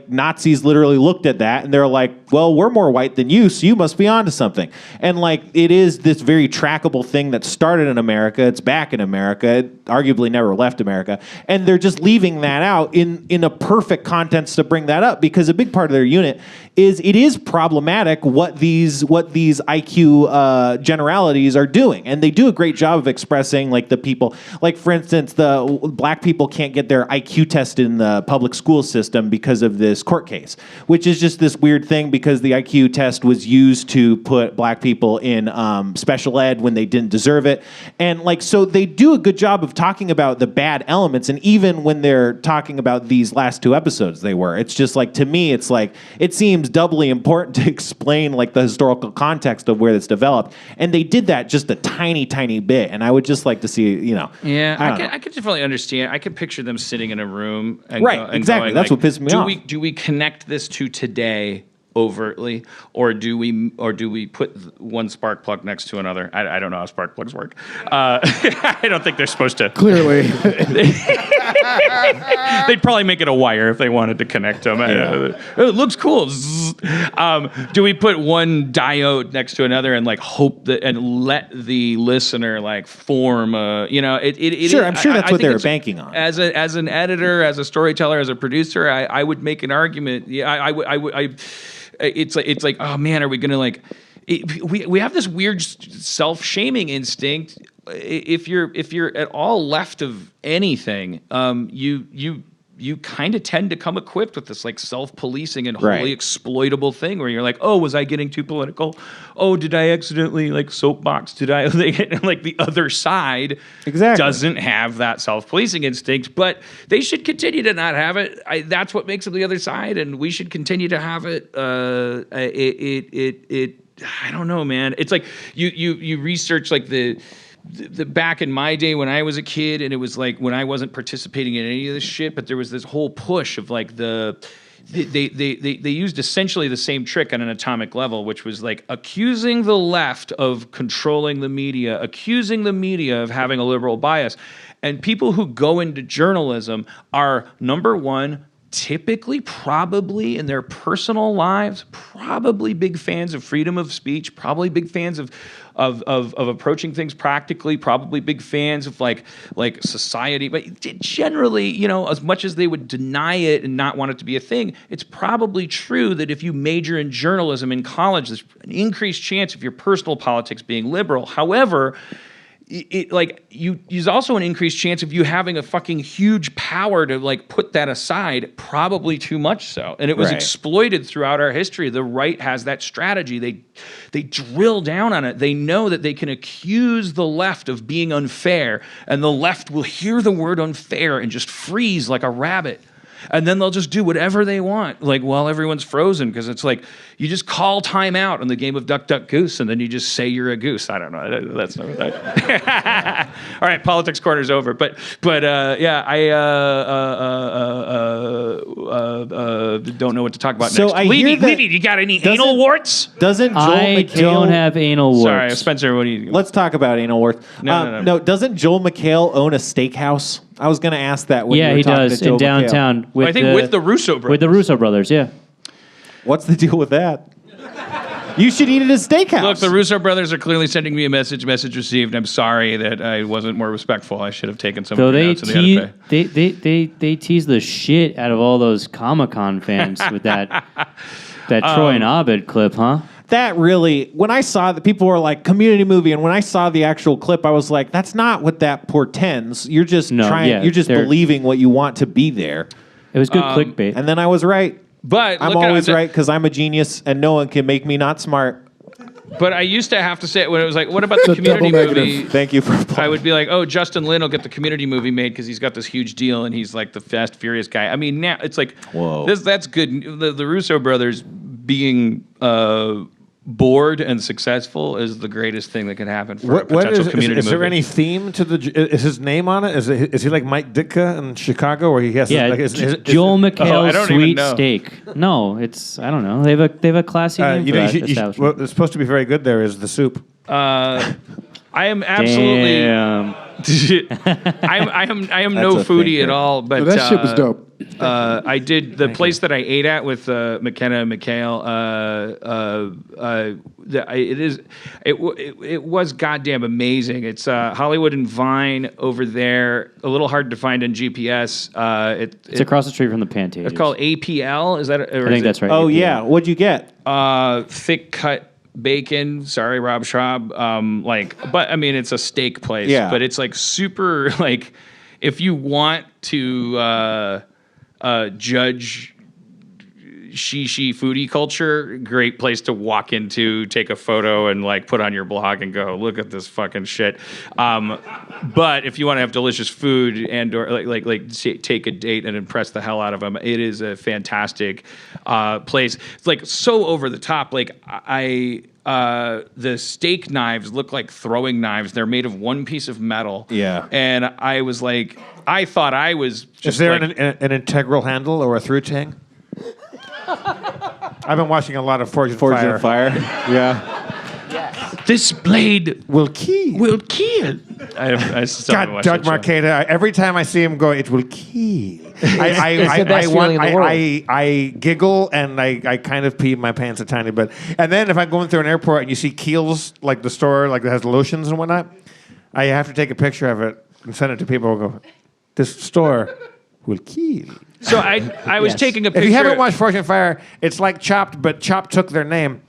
Nazis literally looked at that and they're like, well, we're more white than you, so you must be onto something. And like it is this very trackable thing that started in America. It's back in America. It arguably never left America. And they're just leaving that out in a perfect context to bring that up, because a big part of their unit is it is problematic what these IQ generalities are doing. And they do a great job of expressing like the people, like for instance, the black people can't get their IQ tested in the public school system because of this court case, which is just this weird thing because the IQ test was used to put black people in special ed when they didn't deserve it. And like, so they do a good job of talking about the bad elements. And even when they're talking about these last two episodes, it's just like, to me, it's like, it seems doubly important to explain like the historical context of where this developed. And they did that just a tiny, tiny bit. And I would just like to see, Yeah, I could definitely understand. I could picture them sitting in a room and exactly. Going, that's like, what pissed me off. Do we connect this to today overtly, or do we put one spark plug next to another? I don't know how spark plugs work. I don't think they're supposed to. Clearly. They'd probably make it a wire if they wanted to connect them. Yeah. It looks cool. Do we put one diode next to another and like hope that and let the listener like form a, Sure, I'm sure that's what they were banking on. As an editor, as a storyteller, as a producer, I would make an argument. Yeah, I would. It's like, oh man, are we gonna like? We have this weird self-shaming instinct. If you're at all left of anything, you kind of tend to come equipped with this like self-policing and wholly exploitable thing where you're like, oh, was I getting too political? Oh, did I accidentally like soapbox? Did I like the other side doesn't have that self-policing instinct, but they should continue to not have it. That's what makes them the other side, and we should continue to have it. I don't know, man. It's like you research like the back in my day when I was a kid, and it was like when I wasn't participating in any of this shit, but there was this whole push of like they used essentially the same trick on an atomic level, which was like accusing the left of controlling the media, accusing the media of having a liberal bias. And people who go into journalism are, number one, typically probably in their personal lives, probably big fans of freedom of speech, probably big fans of approaching things practically, probably big fans of like society. But generally, as much as they would deny it and not want it to be a thing, it's probably true that if you major in journalism in college, there's an increased chance of your personal politics being liberal. However, there's also an increased chance of you having a fucking huge power to like put that aside, probably too much so. And it was exploited throughout our history. The right has that strategy. They drill down on it. They know that they can accuse the left of being unfair, and the left will hear the word unfair and just freeze like a rabbit. And then they'll just do whatever they want, like while everyone's frozen, because it's like you just call time out in the game of Duck, Duck, Goose, and then you just say you're a goose. I don't know. That's not that. All right, politics corner's over. But yeah, I don't know what to talk about so next. Levy, you got any anal warts? Doesn't Joel I McHale... don't have anal warts. Sorry, Spencer, what do you... Let's talk about anal warts. No, doesn't Joel McHale own a steakhouse? I was going to ask that when you were he talking does to Joel in downtown. McHale. I think with the Russo brothers. With the Russo brothers, yeah. What's the deal with that? You should eat at a steakhouse. Look, the Russo brothers are clearly sending me a message received. I'm sorry that I wasn't more respectful. I should have taken some of the notes in the edit bay. They tease the shit out of all those Comic-Con fans with that Troy and Abed clip, huh? That really, when I saw that people were like community movie, and when I saw the actual clip, I was like, that's not what that portends. You're just believing what you want to be there. It was good clickbait. And then I was right. But I'm always right because I'm a genius and no one can make me not smart. But I used to have to say it when it was like, what about the It's a double Community negative. movie? Thank you for. I would be like, oh, Justin Lin will get the Community movie made because he's got this huge deal and he's like the Fast Furious guy. I mean, now it's like, Whoa. that's good. The Russo brothers being bored and successful is the greatest thing that can happen for a potential community is movie. there any theme to the? Is his name on it? Is he like Mike Ditka in Chicago, where he has? Yeah, like, Joel I McHale's don't even Sweet know. Steak. No, it's I don't know. They have a classy name you for know, that establishment. what's supposed to be very good there is the soup. I am absolutely. Damn. I am no That's a foodie thing, at all, but That shit was dope. I did the place that I ate at with McKenna and McHale. It was goddamn amazing. It's Hollywood and Vine over there. A little hard to find on GPS. It's across the street from the Pantages. It's called APL. Is that? I think that's right. Oh APL. yeah, what'd you get? Thick cut bacon. Sorry, Rob Schraub. But I mean, it's a steak place. Yeah. But it's like super like, if you want to judge she foodie culture, great place to walk into, take a photo, and like put on your blog and go, look at this fucking shit. But if you want to have delicious food and or take a date and impress the hell out of them, it is a fantastic place. It's like so over the top. Like the steak knives look like throwing knives. They're made of one piece of metal. Yeah. And I was like, I thought I was just Is there like, an integral handle or a through tang? I've been watching a lot of Forged Forged Fire. in Fire. Yeah. this blade Will kill. will kill. I still haven't God, watched Doug that show. Marcaida. Every time I see him go, it will kill. I the best feeling in the world. I giggle and I kind of pee my pants a tiny bit. And then if I'm going through an airport and you see Kiehl's, like the store, like that has lotions and whatnot, I have to take a picture of it and send it to people and go, this store will kill. So I was Yes. taking a picture. If you haven't watched Forged in Fire, it's like Chopped, but Chopped took their name.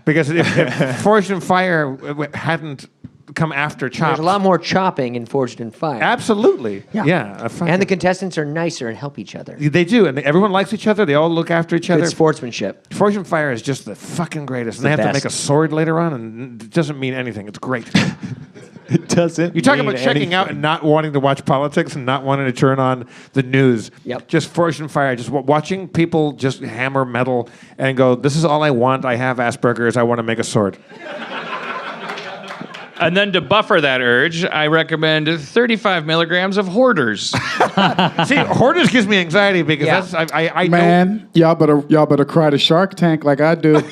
Because if Forged in Fire hadn't come after Chopped. There's a lot more chopping in Forged in Fire. Absolutely. Yeah. And the contestants are nicer and help each other. They do, and everyone likes each other. They all look after each other. Good sportsmanship. Forged in Fire is just the fucking greatest. And they have to best. make a sword later on, and it doesn't mean anything. It's great. It doesn't. You talk mean about checking out and not wanting to watch politics and not wanting to turn on the news. Yep. Just Forged in Fire. Just watching people just hammer metal and go, this is all I want. I have Asperger's. I want to make a sword. And then to buffer that urge, I recommend 35 milligrams of Hoarders. See, Hoarders gives me anxiety because Yeah. that's I know Man, y'all better cry to Shark Tank like I do.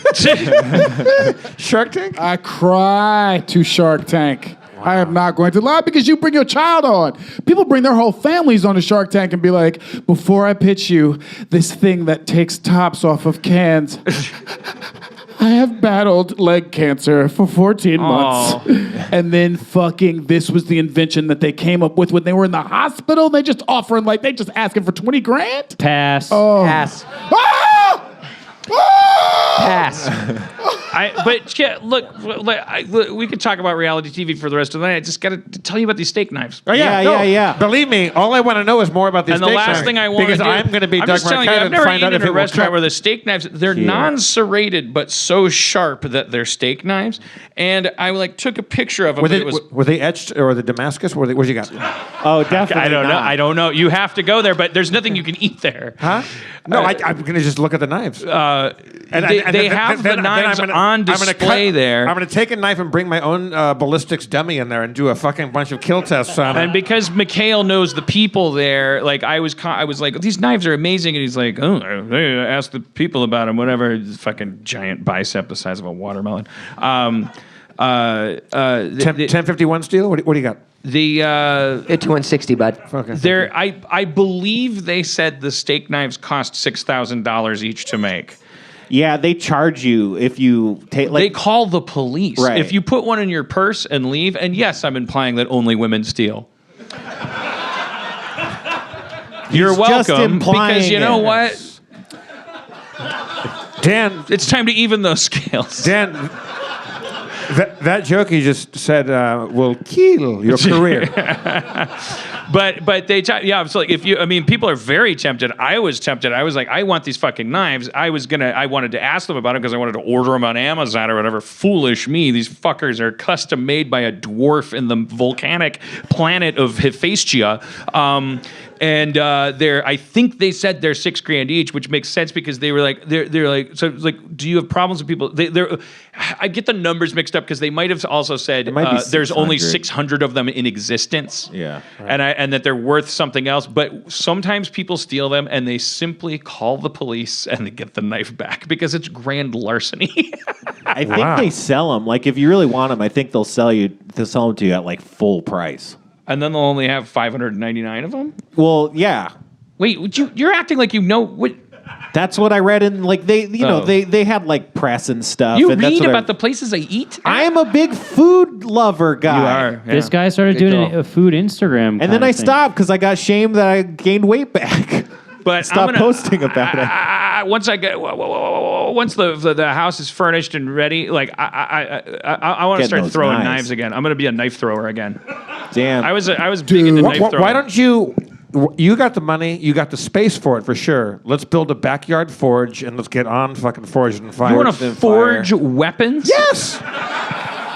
Shark Tank. I cry to Shark Tank. I am not going to lie because you bring your child on. People bring their whole families on to Shark Tank and be like, before I pitch you this thing that takes tops off of cans, I have battled leg cancer for 14 months. And then fucking this was the invention that they came up with when they were in the hospital. They just offering they just asking for 20 grand? Pass. Oh. Pass. Ah! Ah! Pass. But yeah, look, we could talk about reality TV for the rest of the night. I just got to tell you about these steak knives. Oh, Yeah. Believe me, all I want to know is more about these And the steak last knives, thing I want to because do, I'm going to be I'm Doug just telling you, Marcaida I've and never find out eaten if in it a will restaurant cut. where the steak knives, they're non-serrated but so sharp that they're steak knives. And I took a picture of them. Were they etched or the Damascus? What you got? Oh, definitely. I don't know. not. I don't know. You have to go there, but there's nothing you can eat there. Huh? No, I'm going to just look at the knives. They have the knives on display there. I'm going to take a knife and bring my own ballistics dummy in there and do a fucking bunch of kill tests on And it. because McHale knows the people there, I was like, these knives are amazing, and he's like, oh, ask the people about them, whatever. Fucking giant bicep the size of a watermelon. 1051 steel? What do you got? The 5160, bud. Okay. I believe they said the steak knives cost $6,000 each to make. Yeah, they charge you if you take They call the police Right. if you put one in your purse and leave. And yes, I'm implying that only women steal. You're just welcome, implying because you know it. what? Dan, It's time to even those scales. Dan, that joke you just said will kill your career. But they, so like people are very tempted. I was tempted. I was like, I want these fucking knives. I wanted to ask them about it because I wanted to order them on Amazon or whatever. Foolish me. These fuckers are custom made by a dwarf in the volcanic planet of Hephaestia. And I think they said they're $6,000 each, which makes sense because they were like, they're like, so it's like, do you have problems with people? I get the numbers mixed up because they might have also said there's only 600 of them in existence. Yeah. Right. And that they're worth something else. But sometimes people steal them and they simply call the police and they get the knife back because it's grand larceny. I think they sell them. Like if you really want them, I think they'll sell them to you at like full price. And then they'll only have 599 of them? Well, yeah. Wait, you're acting like you know what? That's what I read in like they had like press and stuff. You and read that's about the places they eat? I'm a big food lover guy. You are. Yeah. This guy started doing a food Instagram. And then I stopped because I got shamed that I gained weight back. But stop posting about it. Once the house is furnished and ready, like I want to start throwing knives again. I'm going to be a knife thrower again. Damn. I was big into knife throwing. Why don't you? You got the money, you got the space for it for sure. Let's build a backyard forge and let's get on fucking forged and fire. You want to forge weapons? Yes.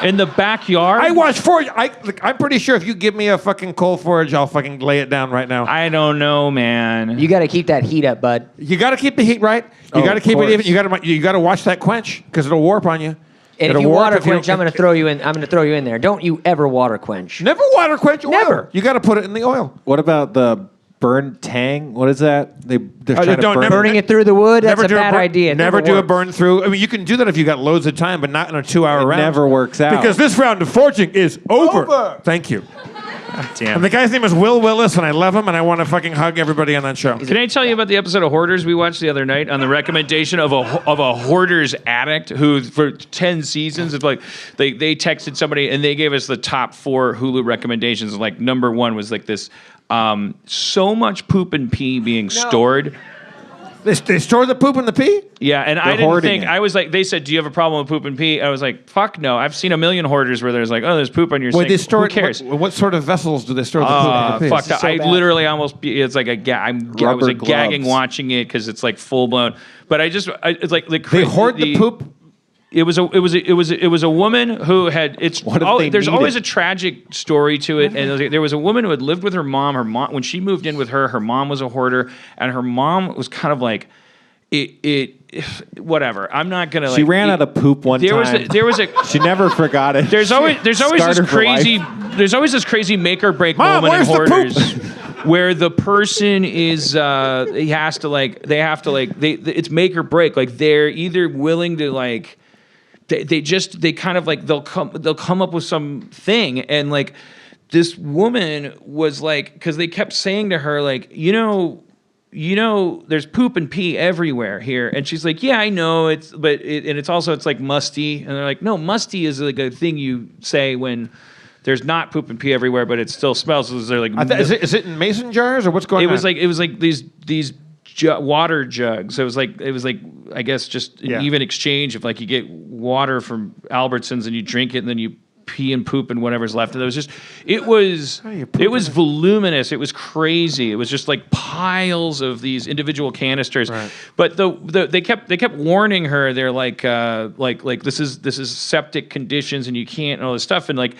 In the backyard? I watch forge. I'm pretty sure if you give me a fucking coal forge, I'll fucking lay it down right now. I don't know, man. You got to keep that heat up, bud. You got to keep the heat right. You got to keep it even. You got to watch that quench because it'll warp on you. And if you water quench, I'm going to throw you in. I'm going to throw you in there. Don't you ever water quench? Never water quench oil. Never. You got to put it in the oil. What about the burn tang? What is that? They're trying to burn burning it through the wood. That's a bad idea. Never do a burn through. I mean, you can do that if you got loads of time, but not in a 2-hour round. Never works out because this round of forging is over. Thank you. Damn. And the guy's name is Will Willis, and I love him, and I want to fucking hug everybody on that show. Can I tell you about the episode of Hoarders we watched the other night on the recommendation of a Hoarders addict who, for 10 seasons, it's like they texted somebody and they gave us the top 4 Hulu recommendations. Like number 1 was like this, so much poop and pee being stored. They store the poop and the pee? Yeah, and I didn't think, I was like, they said, do you have a problem with poop and pee? I was like, fuck no. I've seen a million Hoarders where there's like, oh, there's poop on your sink. They store Who cares? What sort of vessels do they store the poop and the pee? Fuck that. I literally almost, it's like I was like gagging watching it because it's like full blown. But it's like they hoard the poop. It was a woman who had there's always a tragic story to it, and there was a woman who had lived with her mom. Her mom, when she moved in with her mom was a hoarder, and her mom was kind of like whatever. I'm not gonna. She ran out of poop one time. There was a. She never forgot it. There's always this crazy. There's always this crazy make or break moment in Hoarders. Where the person is, it's make or break. Like they're either willing to like. They kind of like they'll come up with something, and like this woman was like, because they kept saying to her like, you know there's poop and pee everywhere here, and she's like, yeah, I know it's like musty, and they're like, no, musty is like a thing you say when there's not poop and pee everywhere, but it still smells. So they're like, is it in mason jars or what's going on? It was like these water jugs. So it was like I guess just an even exchange of like you get water from Albertsons and you drink it and then you pee and poop and whatever's left. And it was voluminous. It was crazy. It was just like piles of these individual canisters. Right. But they kept warning her. They're like this is septic conditions and you can't and all this stuff, and like.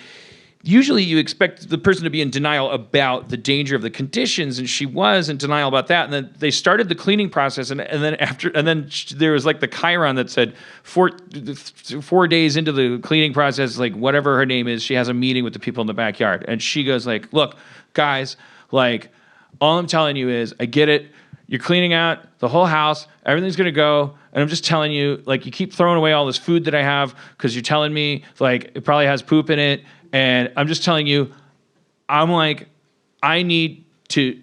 Usually you expect the person to be in denial about the danger of the conditions, and she was in denial about that. And then they started the cleaning process, and then there was like the Chiron that said 4 days into the cleaning process, like whatever her name is, she has a meeting with the people in the backyard, and she goes like, "Look, guys, like all I'm telling you is, I get it. You're cleaning out the whole house. Everything's gonna go." And I'm just telling you, like, you keep throwing away all this food that I have because you're telling me, like, it probably has poop in it. And I'm just telling you, I'm like, I need to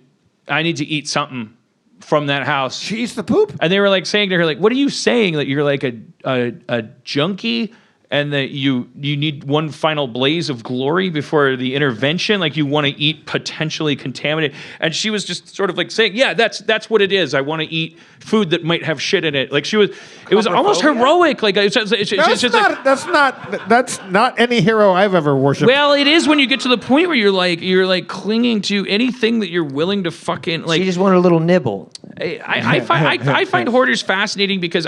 eat something from that house. She eats the poop? And they were like saying to her, like, what are you saying? That you're like a junkie and that you need one final blaze of glory before the intervention. Like you want to eat potentially contaminated. And she was just sort of like saying, yeah, that's what it is. I want to eat food that might have shit in it. Like it was almost heroic. Like that's not any hero I've ever worshipped. Well, it is when you get to the point where you're like clinging to anything that you're willing to fucking like. She just wanted a little nibble. I find hoarders fascinating because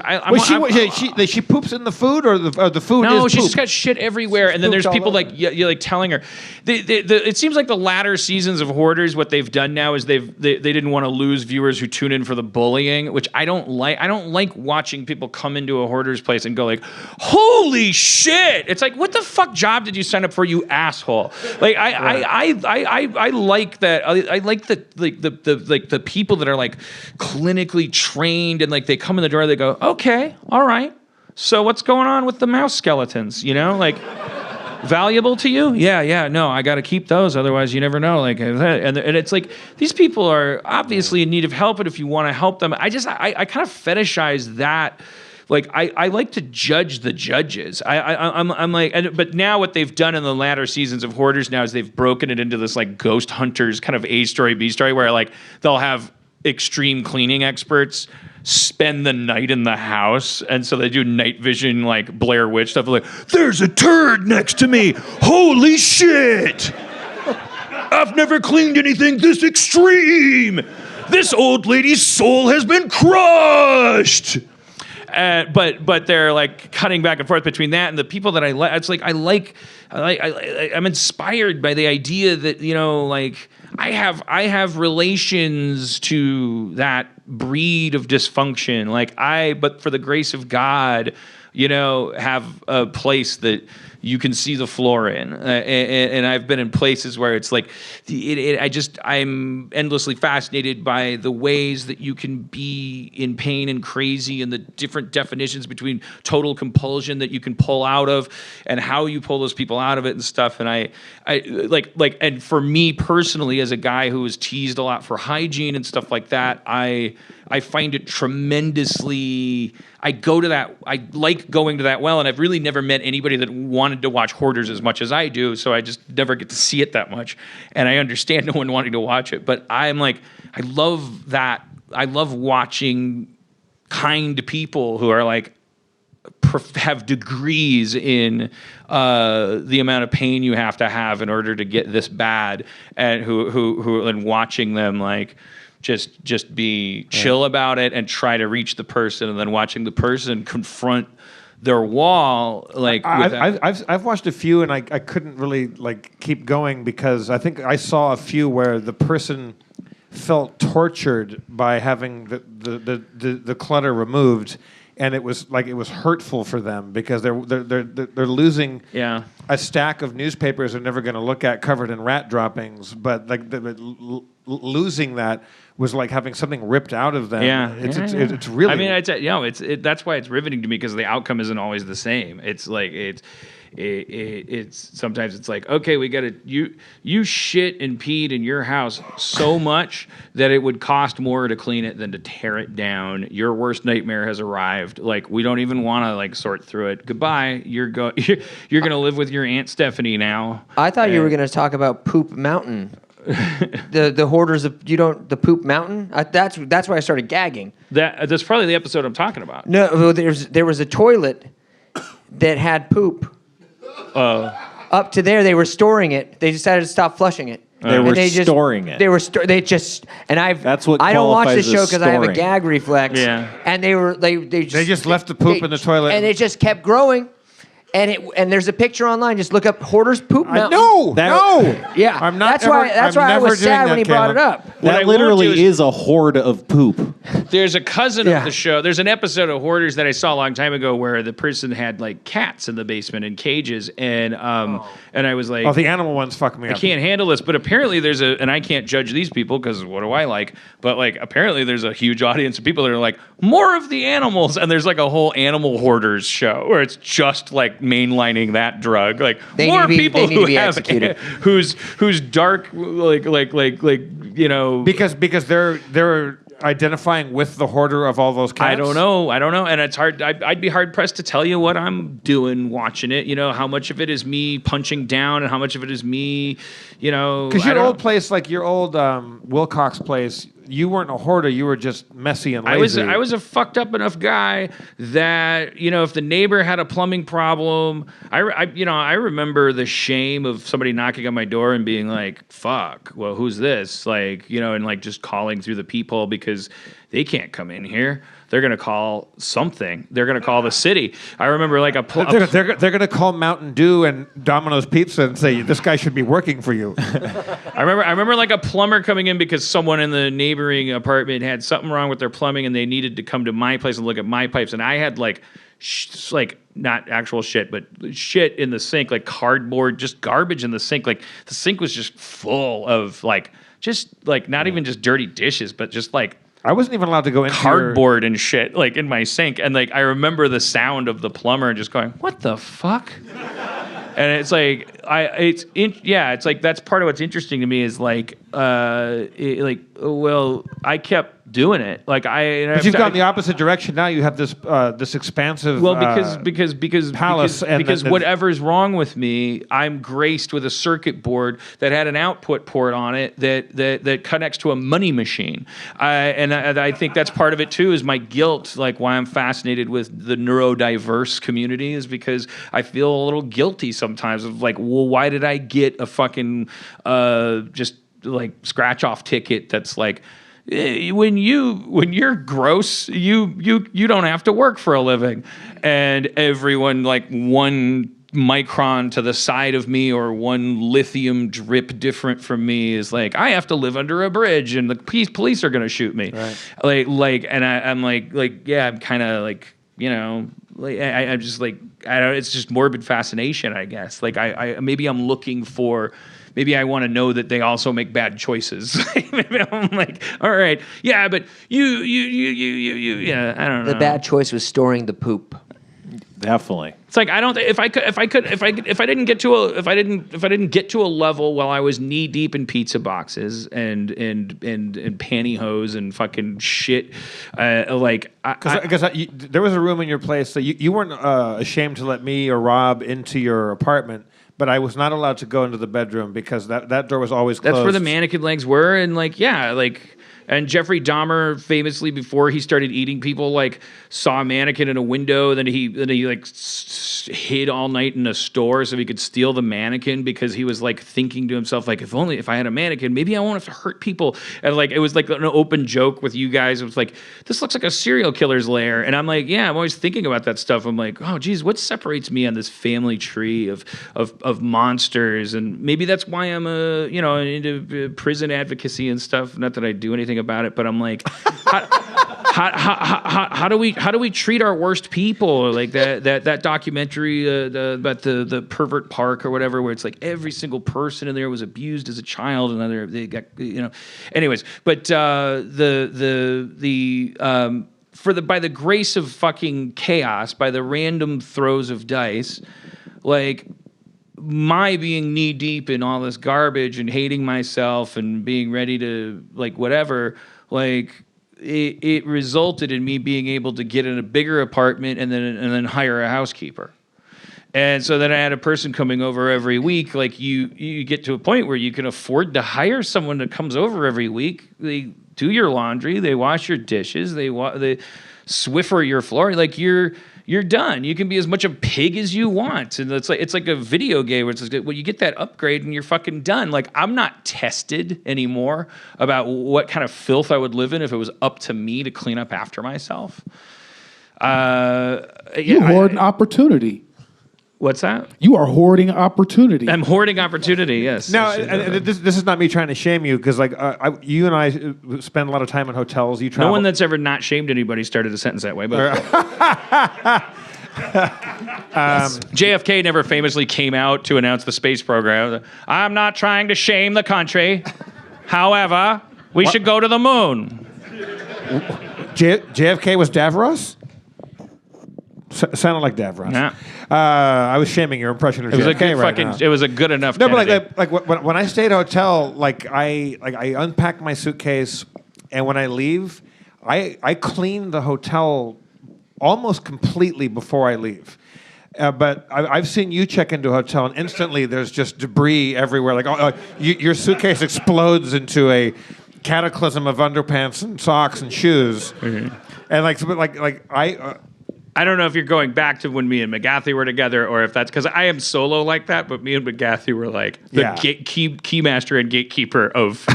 she poops in the food or the food. No, is she's poop? just got shit everywhere, and then there's people like you're like telling her. It seems like the latter seasons of Hoarders, what they've done now is they didn't want to lose viewers who tune in for the bullying, which I don't like. I don't like watching people come into a Hoarder's place and go like, "Holy shit!" It's like, what the fuck job did you sign up for, you asshole? Like I like that. I like the people that are like clinically trained and like they come in the door, they go, "Okay, all right. So what's going on with the mouse skeletons? You know, like valuable to you? Yeah. No, I got to keep those. Otherwise, you never know. Like, and it's like these people are obviously in need of help, and if you want to help them, I kind of fetishize that. Like I like to judge the judges. I'm like, but now what they've done in the latter seasons of Hoarders now is they've broken it into this like ghost hunters kind of A story, B story, where like they'll have extreme cleaning experts spend the night in the house, and so they do night vision like Blair Witch stuff like, there's a turd next to me, holy shit, I've never cleaned anything this extreme, this old lady's soul has been crushed. But they're like cutting back and forth between that and the people that I like. It's like I'm inspired by the idea that, you know, like I have relations to that breed of dysfunction. Like but for the grace of God, you know, have a place that you can see the floor in, and I've been in places where it's like, I'm endlessly fascinated by the ways that you can be in pain and crazy, and the different definitions between total compulsion that you can pull out of, and how you pull those people out of it and stuff. And I and for me personally, as a guy who was teased a lot for hygiene and stuff like that, I find it tremendously. I like going to that well, and I've really never met anybody that wanted to watch Hoarders as much as I do, so I just never get to see it that much. And I understand no one wanting to watch it, but I'm like, I love that. I love watching kind people who are like, have degrees in the amount of pain you have to have in order to get this bad, and who and watching them like, just be chill about it and try to reach the person, and then watching the person confront their wall. Like I've watched a few, and I couldn't really like keep going because I think I saw a few where the person felt tortured by having the clutter removed, and it was hurtful for them because they're losing a stack of newspapers they're never going to look at covered in rat droppings, but like losing that was like having something ripped out of them. It's really. I mean, that's why it's riveting to me, because the outcome isn't always the same. It's like it's sometimes it's like, okay, we got to you shit and peed in your house so much that it would cost more to clean it than to tear it down. Your worst nightmare has arrived. Like, we don't even want to like sort through it. Goodbye. You're gonna live with your Aunt Stephanie now. I thought you were gonna talk about Poop Mountain. the Hoarders of the Poop Mountain. That's why I started gagging. That's probably the episode I'm talking about. No, there was a toilet that had poop. Up to there, they were storing it. They decided to stop flushing it. They were storing it. That's what I don't watch the show because I have a gag reflex. Yeah. And they just left the poop in the toilet, and it just kept growing. And there's a picture online. Just look up Hoarders Poop Mountain. No. Yeah, I'm not. That's why I was sad when he brought it up. That literally is a hoard of poop. There's a cousin of the show. There's an episode of Hoarders that I saw a long time ago where the person had like cats in the basement in cages, and I was like, the animal ones fuck me up. I can't handle this. But apparently and I can't judge these people because what do I like? But like apparently there's a huge audience of people that are like, more of the animals, and there's like a whole animal hoarders show where it's just like mainlining that drug. Like more people who have who's dark like you know, because they're identifying with the hoarder of all those cats? I don't know, and it's hard. I'd be hard pressed to tell you what I'm doing watching it. You know, how much of it is me punching down, and how much of it is me, you know. Because your old place, like your old Wilcox place, you weren't a hoarder. You were just messy and lazy. I was a fucked up enough guy that, you know, if the neighbor had a plumbing problem, I remember the shame of somebody knocking on my door and being like, "Fuck, well, who's this?" Like, you know, and like just calling through the peephole because they can't come in here. They're gonna call something. They're gonna call the city. I remember like they're gonna call Mountain Dew and Domino's Pizza and say this guy should be working for you. I remember like a plumber coming in because someone in the neighboring apartment had something wrong with their plumbing and they needed to come to my place and look at my pipes, and I had like not actual shit, but shit in the sink, like cardboard, just garbage in the sink. Like the sink was just full of like not even just dirty dishes, but just like. I wasn't even allowed to go into cardboard and shit like in my sink, and like I remember the sound of the plumber just going, "What the fuck?" And it's like it's like that's part of what's interesting to me is like I kept doing it. Like but you've gone the opposite direction now. You have this expansive palace, because whatever's wrong with me, I'm graced with a circuit board that had an output port on it that connects to a money machine. I think that's part of it too. Is my guilt, like why I'm fascinated with the neurodiverse community, is because I feel a little guilty sometimes of like, well, why did I get a fucking just like scratch off ticket that's like. When you're gross, you don't have to work for a living, and everyone like 1 micron to the side of me or 1 lithium drip different from me is like I have to live under a bridge and the police are gonna shoot me, right. I'm kind of like, you know, like I'm just like I don't. It's just morbid fascination, I guess. Like maybe I'm looking for. Maybe I want to know that they also make bad choices. Maybe I'm like, all right, yeah, but you, yeah, I don't know. The bad choice was storing the poop. Definitely. It's like I don't. If I didn't get to a level while I was knee deep in pizza boxes and pantyhose and fucking shit, there was a room in your place that you weren't ashamed to let me or Rob into your apartment. But I was not allowed to go into the bedroom because that door was always closed. That's where the mannequin legs were, and and Jeffrey Dahmer famously, before he started eating people, like saw a mannequin in a window, then he like hid all night in a store so he could steal the mannequin because he was like thinking to himself like, if I had a mannequin, maybe I won't have to hurt people. And like it was like an open joke with you guys. It was like, this looks like a serial killer's lair, and I'm like, yeah, I'm always thinking about that stuff. I'm like, oh geez, what separates me on this family tree of monsters? And maybe that's why I'm into prison advocacy and stuff. Not that I do anything about it, but I'm like, how do we treat our worst people? Like that documentary about the pervert park or whatever, where it's like every single person in there was abused as a child, and they got Anyways, but by the grace of fucking chaos, by the random throws of dice, like. My being knee deep in all this garbage and hating myself and being ready to like whatever, like it resulted in me being able to get in a bigger apartment and then hire a housekeeper. And so then I had a person coming over every week. Like you get to a point where you can afford to hire someone that comes over every week. They do your laundry, they wash your dishes, they Swiffer your floor. Like you're done. You can be as much a pig as you want. And it's like a video game where it's like, well, you get that upgrade and you're fucking done. Like I'm not tested anymore about what kind of filth I would live in if it was up to me to clean up after myself. You hoard an opportunity. What's that? You are hoarding opportunity. I'm hoarding opportunity, yes. No, and this is not me trying to shame you, because like you and I spend a lot of time in hotels. You travel. No one that's ever not shamed anybody started a sentence that way. But JFK never famously came out to announce the space program. I'm not trying to shame the country. However, we should go to the moon. JFK was Davros? Sounded like Davros. Nah. I was shaming your impression of JFK right now. It was a good enough. No, but like when I stayed at a hotel, like I unpack my suitcase, and when I leave, I clean the hotel almost completely before I leave. But I've seen you check into a hotel and instantly there's just debris everywhere. Like your suitcase explodes into a cataclysm of underpants and socks and shoes. Mm-hmm. And I don't know if you're going back to when me and McGathy were together, or if that's because I am solo like that. But me and McGathy were like the key master and gatekeeper of.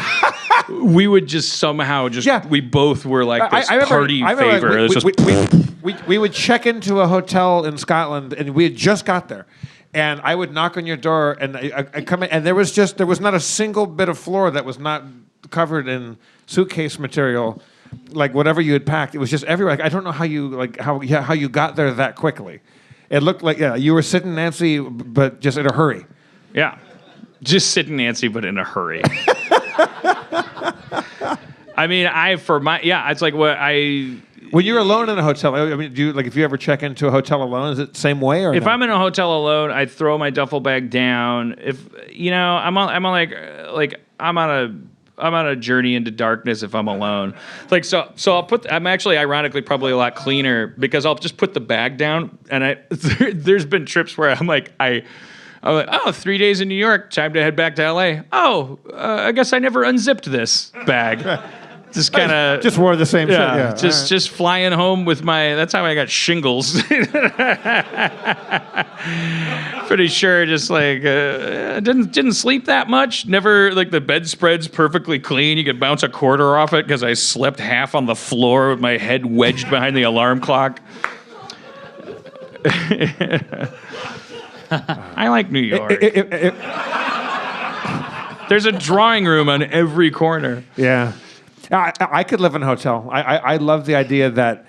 We would just somehow we both were like this party favor. We would check into a hotel in Scotland, and we had just got there. And I would knock on your door, and I come in, and there was not a single bit of floor that was not covered in suitcase material, like whatever you had packed. It was just everywhere. Like, I don't know how you got there that quickly. It looked like you were sitting Nancy, but just in a hurry. Yeah, just sitting Nancy, but in a hurry. I mean, it's like what I. When you're alone in a hotel, I mean, if you ever check into a hotel alone, is it the same way? Or if I'm in a hotel alone, I throw my duffel bag down. If I'm on a journey into darkness if I'm alone. Like so I'm actually ironically probably a lot cleaner because I'll just put the bag down, and there's been trips where I'm like 3 days in New York, time to head back to LA. I guess I never unzipped this bag. Just kind of just wore the same shit. Yeah, just flying home with that's how I got shingles. Pretty sure, just like didn't sleep that much. Never like the bedspread's perfectly clean. You could bounce a quarter off it because I slept half on the floor with my head wedged behind the alarm clock. I like New York. There's a drawing room on every corner. Yeah. I could live in a hotel. I love the idea that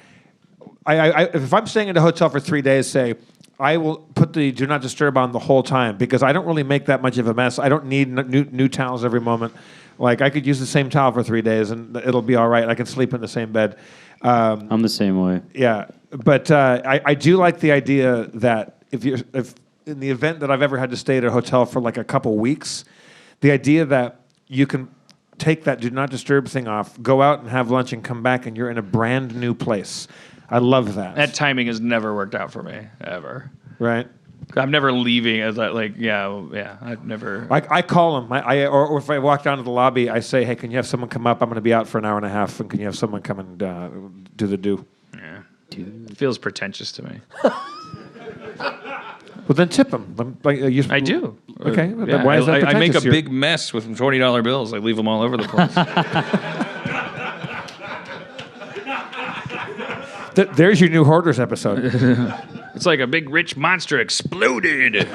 if I'm staying in a hotel for 3 days, say, I will put the do not disturb on the whole time because I don't really make that much of a mess. I don't need new towels every moment. Like I could use the same towel for 3 days and it'll be all right. I can sleep in the same bed. I'm the same way. Yeah, but I do like the idea that if in the event that I've ever had to stay at a hotel for like a couple weeks, the idea that you can take that do not disturb thing off, go out and have lunch and come back and you're in a brand new place. I love that. That timing has never worked out for me, ever. Right. I'm never leaving as I've never. I call them. Or if I walk down to the lobby, I say, hey, can you have someone come up? I'm going to be out for an hour and a half, and can you have someone come and do the do? Yeah. It feels pretentious to me. Well, then tip them. I do. Okay. Then why is that I make a pretentious? big mess with $20 bills. I leave them all over the place. There's your new Hoarders episode. It's like a big rich monster exploded.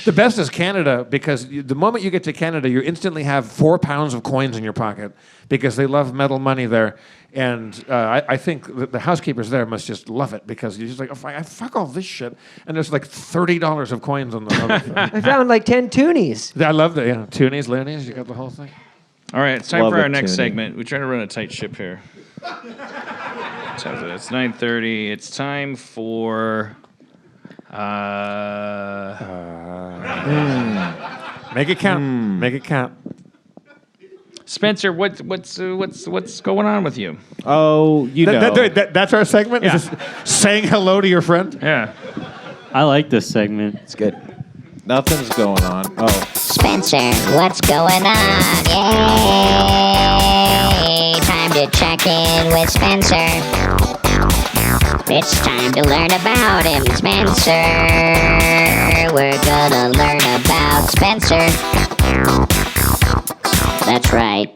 The best is Canada because the moment you get to Canada, you instantly have 4 pounds of coins in your pocket because they love metal money there. And I think the housekeepers there must just love it because you're just like, oh, fuck all this shit. And there's like $30 of coins on the thing. I found like 10 toonies. I love that. Yeah, toonies, loonies, you got the whole thing. All right, it's time Love for our it, next Toonie. segment. We try to run a tight ship here. It's 9:30. It's time for. Make it count. Make it count. Spencer, what's going on with you? Oh, That's our segment? Yeah. Is this saying hello to your friend? Yeah. I like this segment. It's good. Nothing's going on. Oh, Spencer, what's going on? Yay! Time to check in with Spencer. It's time to learn about him, Spencer. We're gonna learn about Spencer. That's right.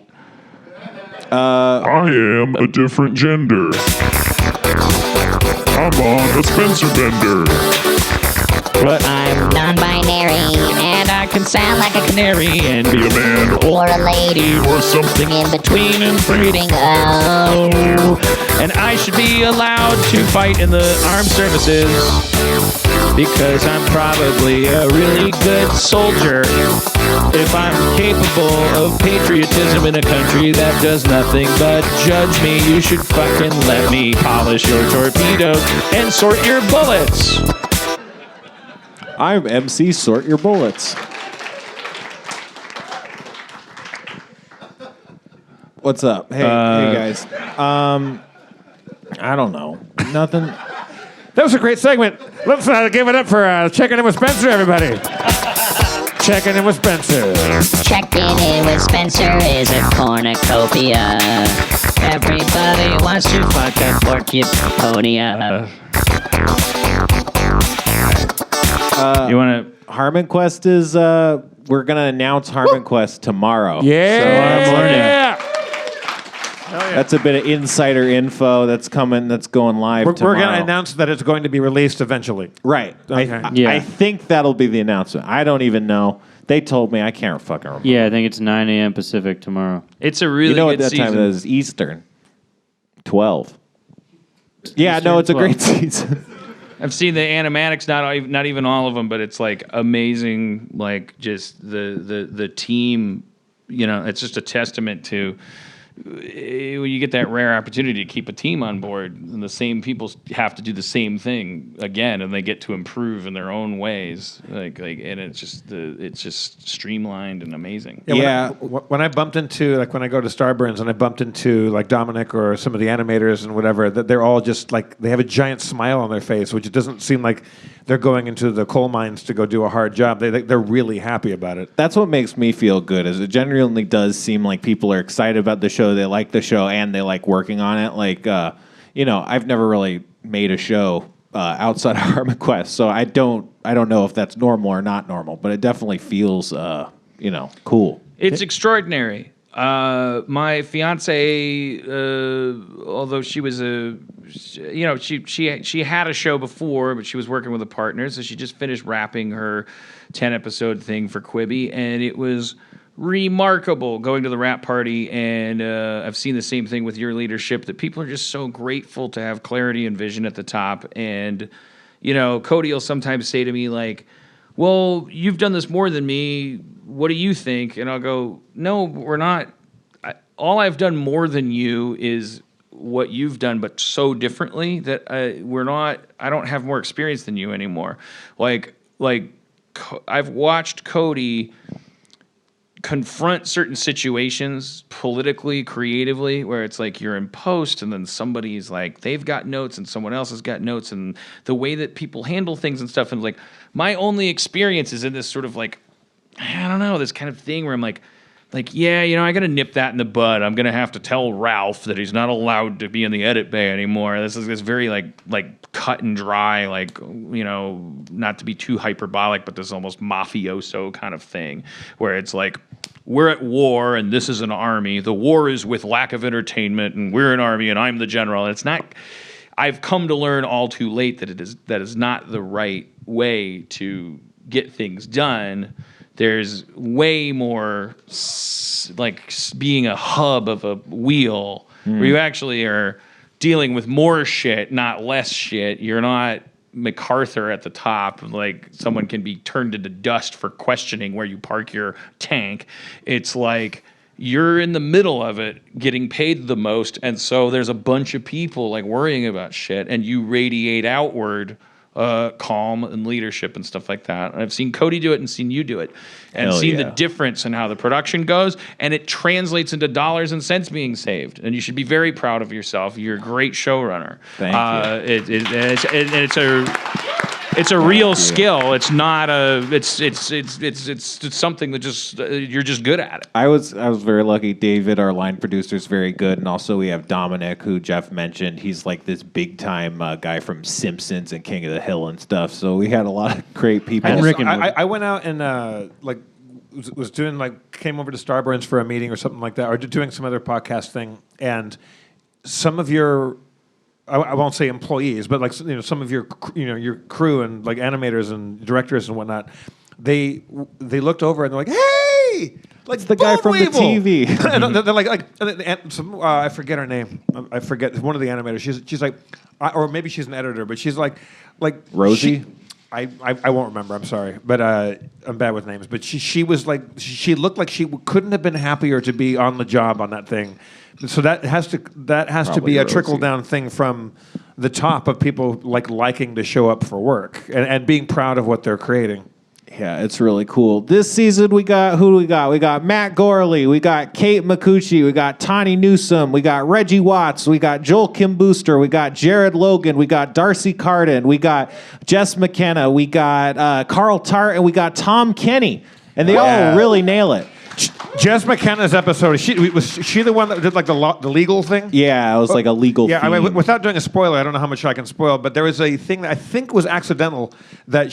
I am a different gender. I'm on a Spencer bender. I'm non-binary, and I can sound like a canary, And be a man or a lady, or something. in between and breeding. Oh, And I should be allowed to fight in the armed services because I'm probably a really good soldier. If I'm capable of patriotism in a country that does nothing but judge me, you should fucking let me polish your torpedoes and sort your bullets. I'm MC Sort Your Bullets. What's up? Hey guys. I don't know. Nothing. That was a great segment. Let's give it up for Checking In with Spencer, everybody. Checking In with Spencer. Checking in with Spencer is a cornucopia. Everybody wants to fuck a porcuponia. You want to? Harmon Quest is. We're gonna announce Harmon Quest tomorrow. Yeah. That's a bit of insider info that's coming. That's going live We're tomorrow. going to announce that it's going to be released eventually. Right. Okay. I think that'll be the announcement. I don't even know. They told me. I can't fucking remember. Yeah, I think it's 9 a.m. Pacific tomorrow. It's a really You know good what that season. time is? Eastern. 12. Yeah, no, it's a great season. I've seen the animatics, not even all of them, but it's like amazing. Like just the team. You know, it's just a testament to when you get that rare opportunity to keep a team on board, and the same people have to do the same thing again, and they get to improve in their own ways. Like, and it's just streamlined and amazing. Yeah. When I bumped into, like, when I go to Starburns and I bumped into, like, Dominic or some of the animators and whatever, that they're all just, like, they have a giant smile on their face, which it doesn't seem like they're going into the coal mines to go do a hard job. They're really happy about it. That's what makes me feel good, is it genuinely does seem like people are excited about the show, they like the show, and they like working on it. Like, I've never really made a show outside of Harmon Quest, so I don't know if that's normal or not normal, but it definitely feels, cool. It's extraordinary. My fiance, although she was she had a show before, but she was working with a partner, so she just finished wrapping her 10-episode thing for Quibi, and it was remarkable going to the wrap party. And I've seen the same thing with your leadership, that people are just so grateful to have clarity and vision at the top. And Cody will sometimes say to me, like, well, you've done this more than me. What do you think? And I'll go, no, we're not. All I've done more than you is what you've done, but so differently that we're not. I don't have more experience than you anymore. Like I've watched Cody confront certain situations politically, creatively, where it's like you're in post and then somebody's like, they've got notes and someone else has got notes, and the way that people handle things and stuff. And like, my only experience is in this sort of like, I don't know, this kind of thing where I'm like, yeah, I got to nip that in the bud. I'm going to have to tell Ralph that he's not allowed to be in the edit bay anymore. This is this very like cut and dry, like, not to be too hyperbolic, but this almost mafioso kind of thing where it's like, we're at war and this is an army. The war is with lack of entertainment, and we're an army and I'm the general. And it's not. I've come to learn all too late that is not the right way to get things done. There's way more like being a hub of a wheel where you actually are dealing with more shit, not less shit. You're not MacArthur at the top, like someone can be turned into dust for questioning where you park your tank. It's like you're in the middle of it getting paid the most, and so there's a bunch of people like worrying about shit, and you radiate outward calm and leadership and stuff like that. And I've seen Cody do it and seen you do it, and seen the difference in how the production goes, and it translates into dollars and cents being saved. And you should be very proud of yourself. You're a great showrunner. Thank you. It's a real skill. It's not a. It's something that just you're just good at it. I was very lucky. David, our line producer, is very good, and also we have Dominic, who Jeff mentioned. He's like this big time guy from Simpsons and King of the Hill and stuff. So we had a lot of great people. I went out and was doing came over to Starburns for a meeting or something like that, or doing some other podcast thing, and some of your. I won't say employees, but some of your your crew and like animators and directors and whatnot, they looked over and they're like, "Hey, like it's the guy from the TV." And they're like I forget her name. I forget one of the animators. She's like, or maybe she's an editor, but she's like Rosie. I won't remember. I'm sorry, but I'm bad with names. But she was like, she looked like she couldn't have been happier to be on the job on that thing. So that has to be a trickle down thing from the top of people liking to show up for work and being proud of what they're creating. Yeah, it's really cool. This season, who do we got? We got Matt Gorley, we got Kate McCucci, we got Tawny Newsome, we got Reggie Watts, we got Joel Kim Booster, we got Jared Logan, we got Darcy Carden, we got Jess McKenna, we got Carl Tart, and we got Tom Kenny. And they all really nail it. Jess McKenna's episode, was she the one that did like the legal thing? Yeah, it was like a legal Yeah, theme. I mean, without doing a spoiler, I don't know how much I can spoil, but there was a thing that I think was accidental that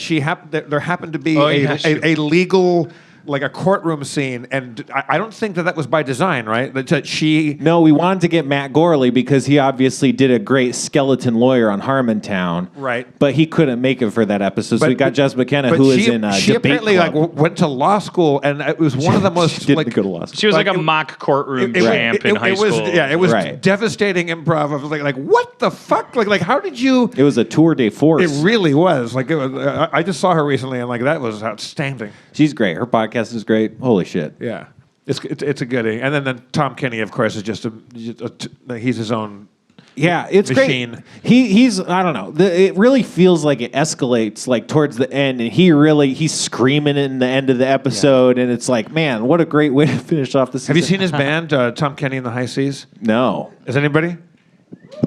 there happened to be a legal, like a courtroom scene, and I don't think that was by design, right? That she... No, we wanted to get Matt Gorley because he obviously did a great skeleton lawyer on Harmontown. Right. But he couldn't make it for that episode, so we got Jess McKenna, who is in a she debate apparently club. went to law school, and it was one of the most... She didn't go to law school. She was like a mock courtroom champ in high school. Yeah, it was devastating improv. I was like, what the fuck? Like, how did you... It was a tour de force. It really was. Like, I just saw her recently, and like that was outstanding. She's great. Her podcast is great. Holy shit. Yeah, it's a goodie. And then Tom Kenny, of course, is just he's his own. Yeah, it's machine. Great. He's I don't know. It really feels like it escalates like towards the end, and he's screaming in the end of the episode, and it's like, man, what a great way to finish off the season. Have you seen his band, Tom Kenny and the High Seas? No. Is anybody?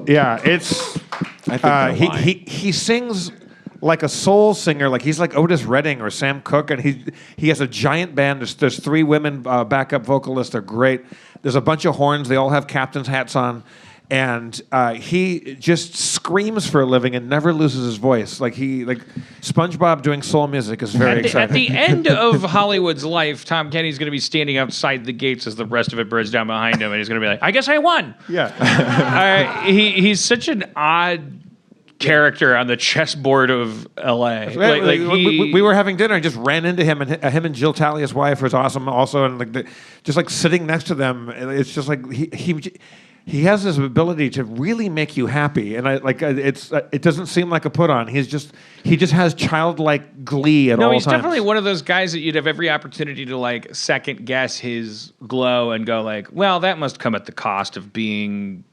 Yeah, it's. I think he sings like a soul singer, like he's like Otis Redding or Sam Cooke, and he has a giant band. There's 3 women backup vocalists. They're great. There's a bunch of horns. They all have captain's hats on, and he just screams for a living and never loses his voice. Like SpongeBob doing soul music is very exciting. At the end of Hollywood's life, Tom Kenny's going to be standing outside the gates as the rest of it burns down behind him, and he's going to be like, "I guess I won." Yeah. He's such an odd character on the chessboard of LA. We were having dinner and just ran into him, and him and Jill Talley, his wife, was awesome also, and just sitting next to them, it's just like he has this ability to really make you happy, and it doesn't seem like a put on. He just has childlike glee at all times. No, he's definitely one of those guys that you'd have every opportunity to second guess his glow and go well, that must come at the cost of being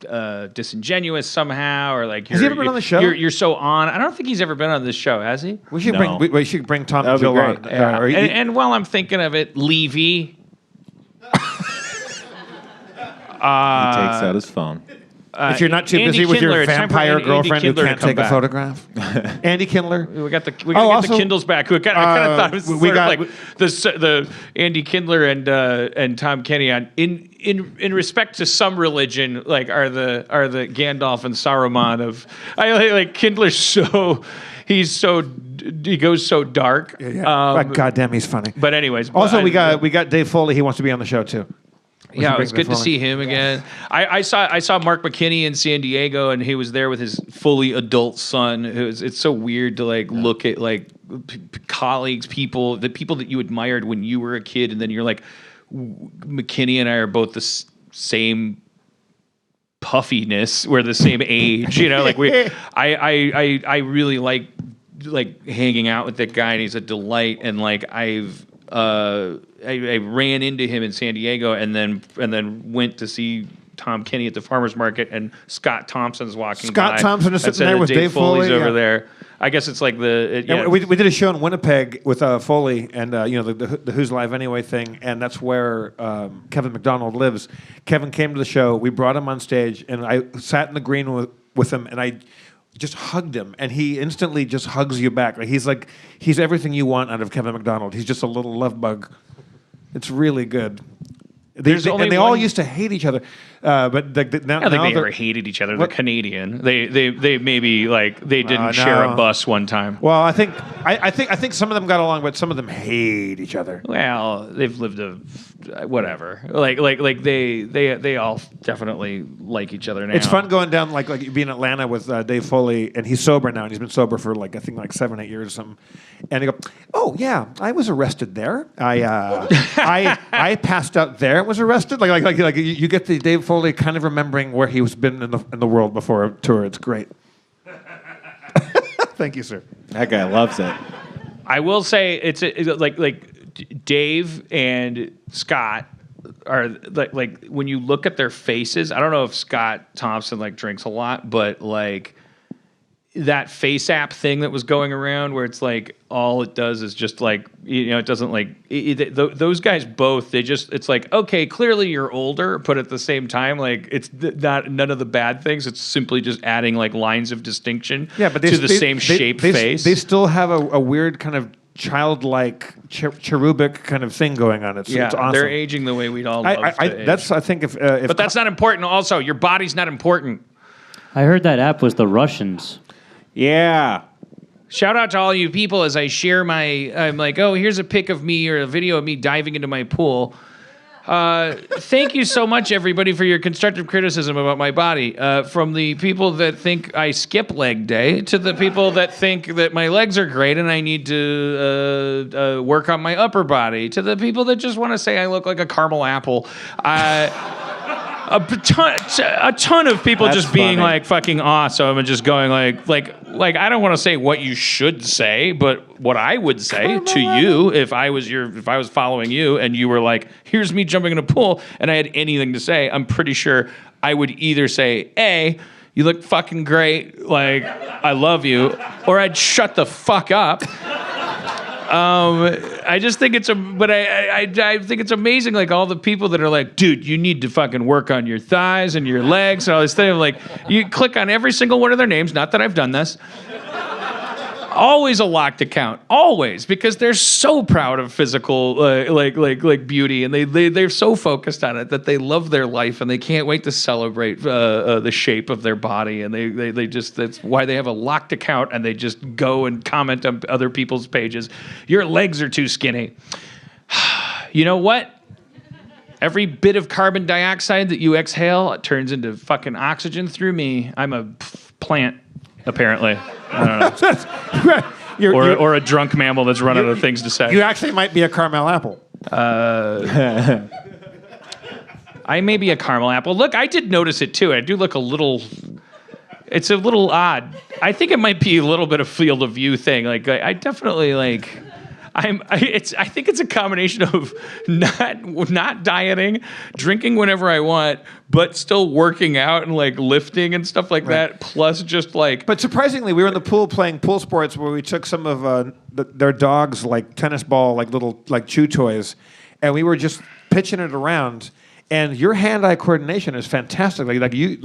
disingenuous somehow, or has he ever been on the show? You're so on. I don't think he's ever been on this show, has he? We should bring Tom and Jill on. And while I'm thinking of it, Levy. He takes out his phone. If you're not too Andy busy with your Kindler, vampire girlfriend who Kindler can't to come take a back. photograph. Andy Kindler. We got to get the Kindles back. I kind of thought it was the Andy Kindler and Tom Kenny on in respect to some religion, are the Gandalf and Saruman of Kindler's he goes so dark. Yeah. Goddamn, he's funny. But anyways, also we got Dave Foley. He wants to be on the show too. Yeah, it was good to see him again. I saw Mark McKinney in San Diego, and he was there with his fully adult son. It's so weird to look at colleagues, the people that you admired when you were a kid, and then you're like, McKinney and I are both the same puffiness. We're the same age, I really like hanging out with that guy, and he's a delight. And I ran into him in San Diego, and then went to see Tom Kenny at the farmer's market, and Scott Thompson's walking by. Scott Thompson is sitting there with Dave Foley's Foley over there. I guess it's like the... We did a show in Winnipeg with Foley and the Who's Live Anyway thing, and that's where Kevin McDonald lives. Kevin came to the show. We brought him on stage, and I sat in the green with him, and I just hugged him, and he instantly just hugs you back. He's everything you want out of Kevin McDonald. He's just a little love bug. It's really good. They all used to hate each other, but now I don't think they ever hated each other. They're Canadian. They maybe they didn't share a bus one time. Well, I think some of them got along, but some of them hate each other. Well, they've lived whatever. They all definitely like each other now. It's fun going down like being in Atlanta with Dave Foley, and he's sober now, and he's been sober for I think 7-8 years or something. And he go, "Oh yeah, I was arrested there. I passed out there. Was arrested. You get the Dave Foley kind of remembering where he was been in the world before a tour. It's great." Thank you, sir. That guy loves it. I will say it's Dave and Scott are when you look at their faces. I don't know if Scott Thompson drinks a lot, but that face app thing that was going around where it's like all it does is just like, it doesn't like those guys both, it's like, okay, clearly you're older, but at the same time, like it's not none of the bad things. It's simply just adding like lines of distinction to the same shape face. They still have a weird kind of childlike cherubic kind of thing going on. It's awesome. They're aging the way we'd all love to age. That's, I think, if but that's not important. Also, your body's not important. I heard that app was the Russians. Yeah. Shout out to all you people as I share I'm like, oh, here's a pic of me or a video of me diving into my pool. Thank you so much, everybody, for your constructive criticism about my body. From the people that think I skip leg day to the people that think that my legs are great and I need to work on my upper body, to the people that just want to say I look like a caramel apple. A ton of people That's just being funny. like fucking awesome and just going like I don't want to say what you should say, but what I would say to you if I was following you and you were like, here's me jumping in a pool and I had anything to say, I'm pretty sure I would either say, A, you look fucking great, like I love you, or I'd shut the fuck up. I just think I think it's amazing, like all the people that are like, dude, you need to fucking work on your thighs and your legs and all this thing. Like, you click on every single one of their names. Not that I've done this. Always a locked account, always, because they're so proud of physical like beauty, and they're so focused on it that they love their life and they can't wait to celebrate the shape of their body, and they just, that's why they have a locked account and they just go and comment on other people's pages. Your legs are too skinny. You know what? Every bit of carbon dioxide that you exhale turns into fucking oxygen through me. I'm a plant, apparently. I don't know. Or a drunk mammal that's run out of things to say. you actually might be a caramel apple. I may be a caramel apple. Look, I did notice it too. I do look a little... It's a little odd. I think it might be a little bit of field of view thing. Like, I definitely like... I think it's a combination of not dieting, drinking whenever I want, but still working out and like lifting and stuff like that. Plus, just like. But surprisingly, we were in the pool playing pool sports where we took some of their dogs' like tennis ball, like little like chew toys, and we were just pitching it around. And your hand-eye coordination is fantastic. You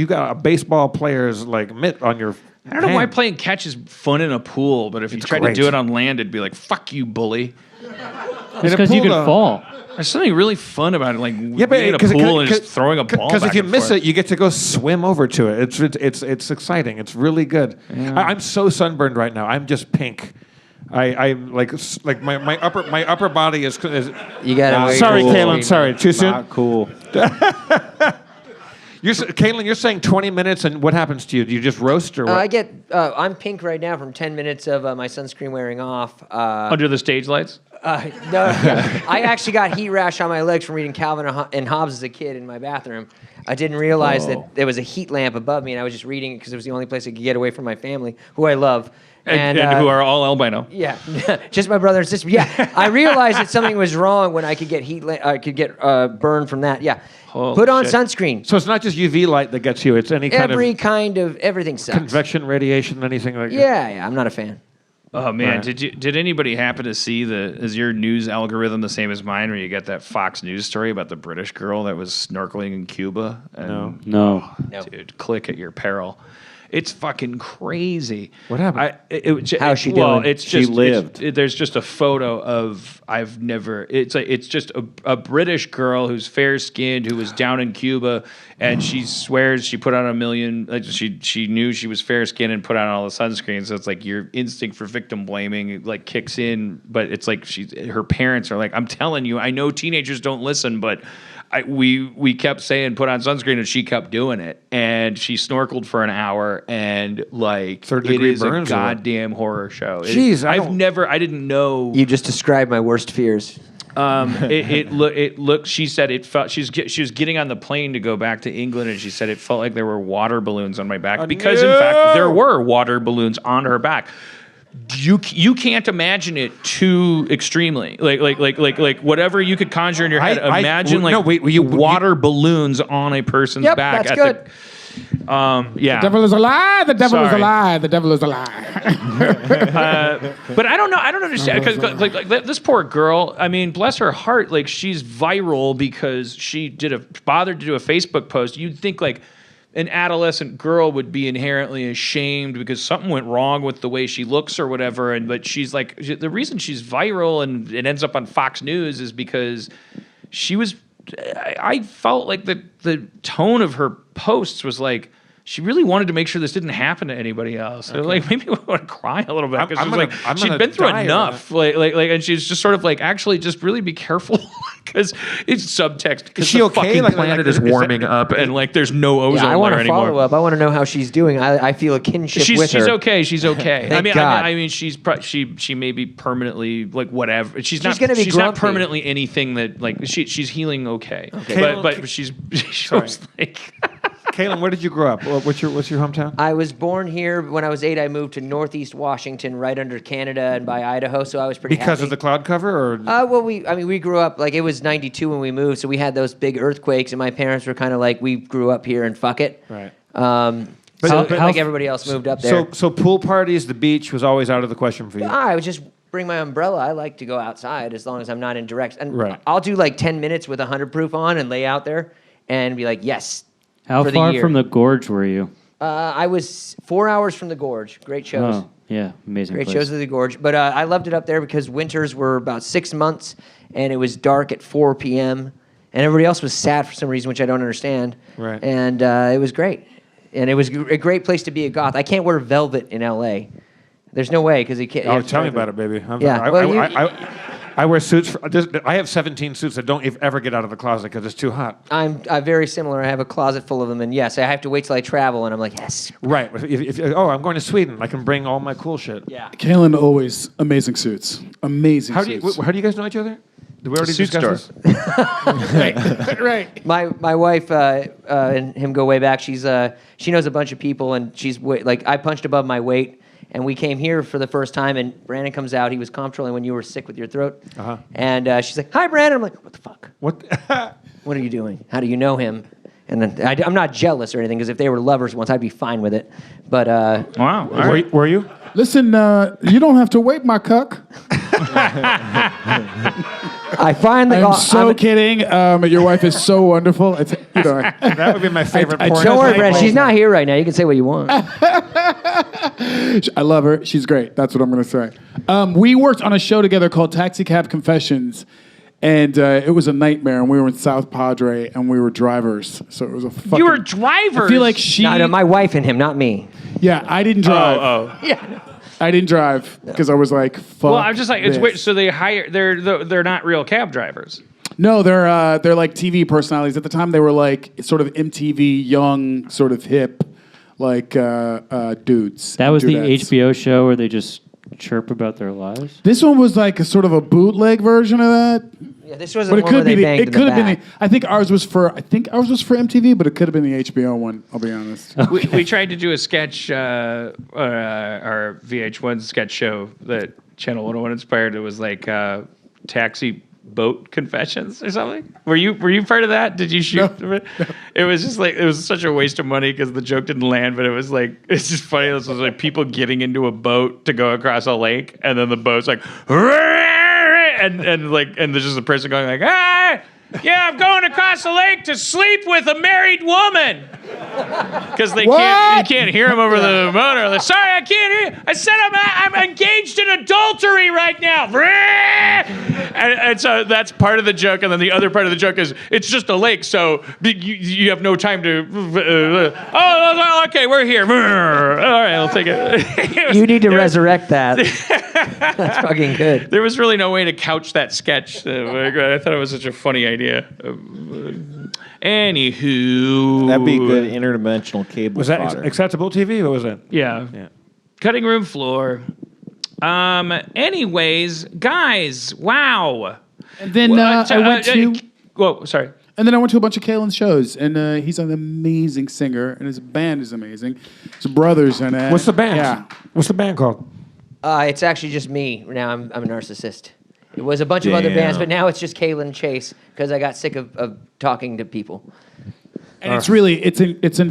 got a baseball player's like mitt on your. I don't know why playing catch is fun in a pool, but if you tried to do it on land, it'd be like, fuck you, bully. It's because you could fall. There's something really fun about it, like being in a because pool and just throwing a ball. Because if you miss it, you get to go swim over to it. It's exciting. It's really good. Yeah. I'm so sunburned right now. I'm just pink. I'm like my upper body is. You got to. Sorry, Kaylin. Sorry, too soon. Not cool. Kaylin, you're saying 20 minutes, and what happens to you? Do you just roast or what? I'm pink right now from 10 minutes of my sunscreen wearing off. Under the stage lights? No, I actually got heat rash on my legs from reading Calvin and Hobbes as a kid in my bathroom. I didn't realize that there was a heat lamp above me, and I was just reading it because it was the only place I could get away from my family, who I love. And who are all albino. Yeah, just my brother and sister. Yeah, I realized that something was wrong when I could get burned from that. Yeah, put on sunscreen. So it's not just UV light that gets you; it's every kind of everything sucks. Convection radiation, anything like that. Yeah, I'm not a fan. Oh man, Right. did anybody happen to see is your news algorithm the same as mine, where you get that Fox News story about the British girl that was snorkeling in Cuba? And, No. Dude, click at your peril. It's fucking crazy. What happened? How's she well, doing? it's She just lived. there's just a photo of it's just a British girl who's fair skinned who was down in Cuba, and she swears she put on a million. Like she knew she was fair skinned and put on all the sunscreen. So it's like your instinct for victim blaming like kicks in, but it's like her parents are like, I'm telling you, I know teenagers don't listen, but. We kept saying put on sunscreen, and she kept doing it, and she snorkeled for an hour, and like Third-degree it is burns a or what? goddamn horror show. Jeez, I didn't know. You just described my worst fears. It looked. She said it felt. She was getting on the plane to go back to England, and she said it felt like there were water balloons on my back because in fact there were water balloons on her back. You can't imagine it too extremely. Like whatever you could conjure in your head. Imagine water balloons on a person's back. That's good. Yeah. The devil is a lie. The devil is a Sorry. lie. The devil is a lie. But I don't know. I don't understand because like this poor girl. I mean, bless her heart. Like she's viral because she bothered to do a Facebook post. You'd think like an adolescent girl would be inherently ashamed because something went wrong with the way she looks or whatever. But she's like the reason she's viral and it ends up on Fox News is because she was. I felt like the tone of her posts was like. She really wanted to make sure this didn't happen to anybody else. Okay. Like maybe I want to cry a little bit because she'd been through enough. Like, and she's just sort of like, actually, just really be careful because it's subtext. Because the fucking planet is warming up and like there's no ozone I want layer to anymore. follow up. I want to know how she's doing. I feel a kinship with her. She's okay. She's okay. Thank God. I mean, she may be permanently like whatever. She's not gonna be she's not grumpy. permanently anything that like she's healing okay. But she shows like. Kaylin, where did you grow up? What's your hometown? I was born here. When I was 8, I moved to Northeast Washington, right under Canada and by Idaho. So I was pretty Because happy. of the cloud cover, or Well, we grew up like it was '92 when we moved, so we had those big earthquakes, and my parents were kind of like, we grew up here and fuck it. right? Like everybody else moved up there. So pool parties, the beach was always out of the question for you. I would just bring my umbrella. I like to go outside as long as I'm not in direct. And Right. I'll do like 10 minutes with 100 proof on and lay out there and be like, yes. How for the far year. from the gorge were you? I was 4 hours from the gorge. Great shows. Oh, yeah, amazing Great place. shows at the gorge. But I loved it up there because winters were about 6 months and it was dark at 4 p.m. And everybody else was sad for some reason, which I don't understand. Right. And it was great. And it was a great place to be a goth. I can't wear velvet in L.A. There's no way because you can't. Oh, tell me about it, baby. Yeah. I wear suits. I have 17 suits that don't ever get out of the closet because it's too hot. I'm very similar. I have a closet full of them, and yes, I have to wait till I travel, and I'm like, yes. Right. If I'm going to Sweden, I can bring all my cool shit. Yeah. Kaylin always amazing suits. Amazing How do suits. you guys know each other? Did we already Suit discuss store. this? right. My wife and him go way back. She knows a bunch of people, and she's like I punched above my weight. And we came here for the first time, and Brandon comes out. He was comptrolling when you were sick with your throat. Uh-huh. And she's like, "Hi, Brandon." I'm like, "What the fuck? What? What are you doing? How do you know him?" And then I'm not jealous or anything, because if they were lovers once, I'd be fine with it. But Wow. All right. Were you? Listen, you don't have to wait, my cuck. I finally. I'm so kidding. Your wife is so wonderful. It's, That would be my favorite I porn. Don't worry, Brandon. She's not here right now. You can say what you want. I love her. She's great. That's what I'm going to say. We worked on a show together called Taxi Cab Confessions, and it was a nightmare. And we were in South Padre, and we were drivers. So it was a fucking... You were drivers. I feel like she... No, my wife and him, not me. Yeah, I didn't drive. Oh. Yeah. I didn't drive because I was like, fuck Well, I'm just like it's this. weird. So they hire. They're not real cab drivers. No, they're like TV personalities. At the time, they were like sort of MTV young, sort of hip, like dudes. That was the dudettes. HBO show where they just chirp about their lives. This one was like a sort of a bootleg version of that. Yeah, this was But the it one where could be they the, banged it in could the have been back. the, I think ours was for MTV, but it could have been the HBO one. I'll be honest. We tried to do a sketch, our VH1 sketch show that Channel 101 inspired. It was like taxi boat confessions or something. Were you part of that? Did you shoot? No. It was just like it was such a waste of money because the joke didn't land. But it was like it's just funny. This was like people getting into a boat to go across a lake, and then the boat's like. And there's just a person going like, yeah, I'm going across the lake to sleep with a married woman. Because you can't hear him over the motor. Like, sorry, I can't hear you. I said I'm engaged in adultery right now. And so that's part of the joke. And then the other part of the joke is it's just a lake, so you have no time to. Okay, we're here. All right, I'll take it. You need to resurrect that. That's fucking good. There was really no way to couch that sketch. I thought it was such a funny idea. Anywho. That'd be good interdimensional cable Was that fodder. acceptable TV? What was it? Yeah. Cutting room floor. Anyways, guys, wow. And then I went to. Whoa, sorry. And then I went to a bunch of Kalen's shows, and he's an amazing singer, and his band is amazing. His brother's in it. What's the band? Yeah. What's the band called? It's actually just me. Now I'm a narcissist. It was a bunch of other bands, but now it's just Kalen Chase because I got sick of talking to people. And it's really, it's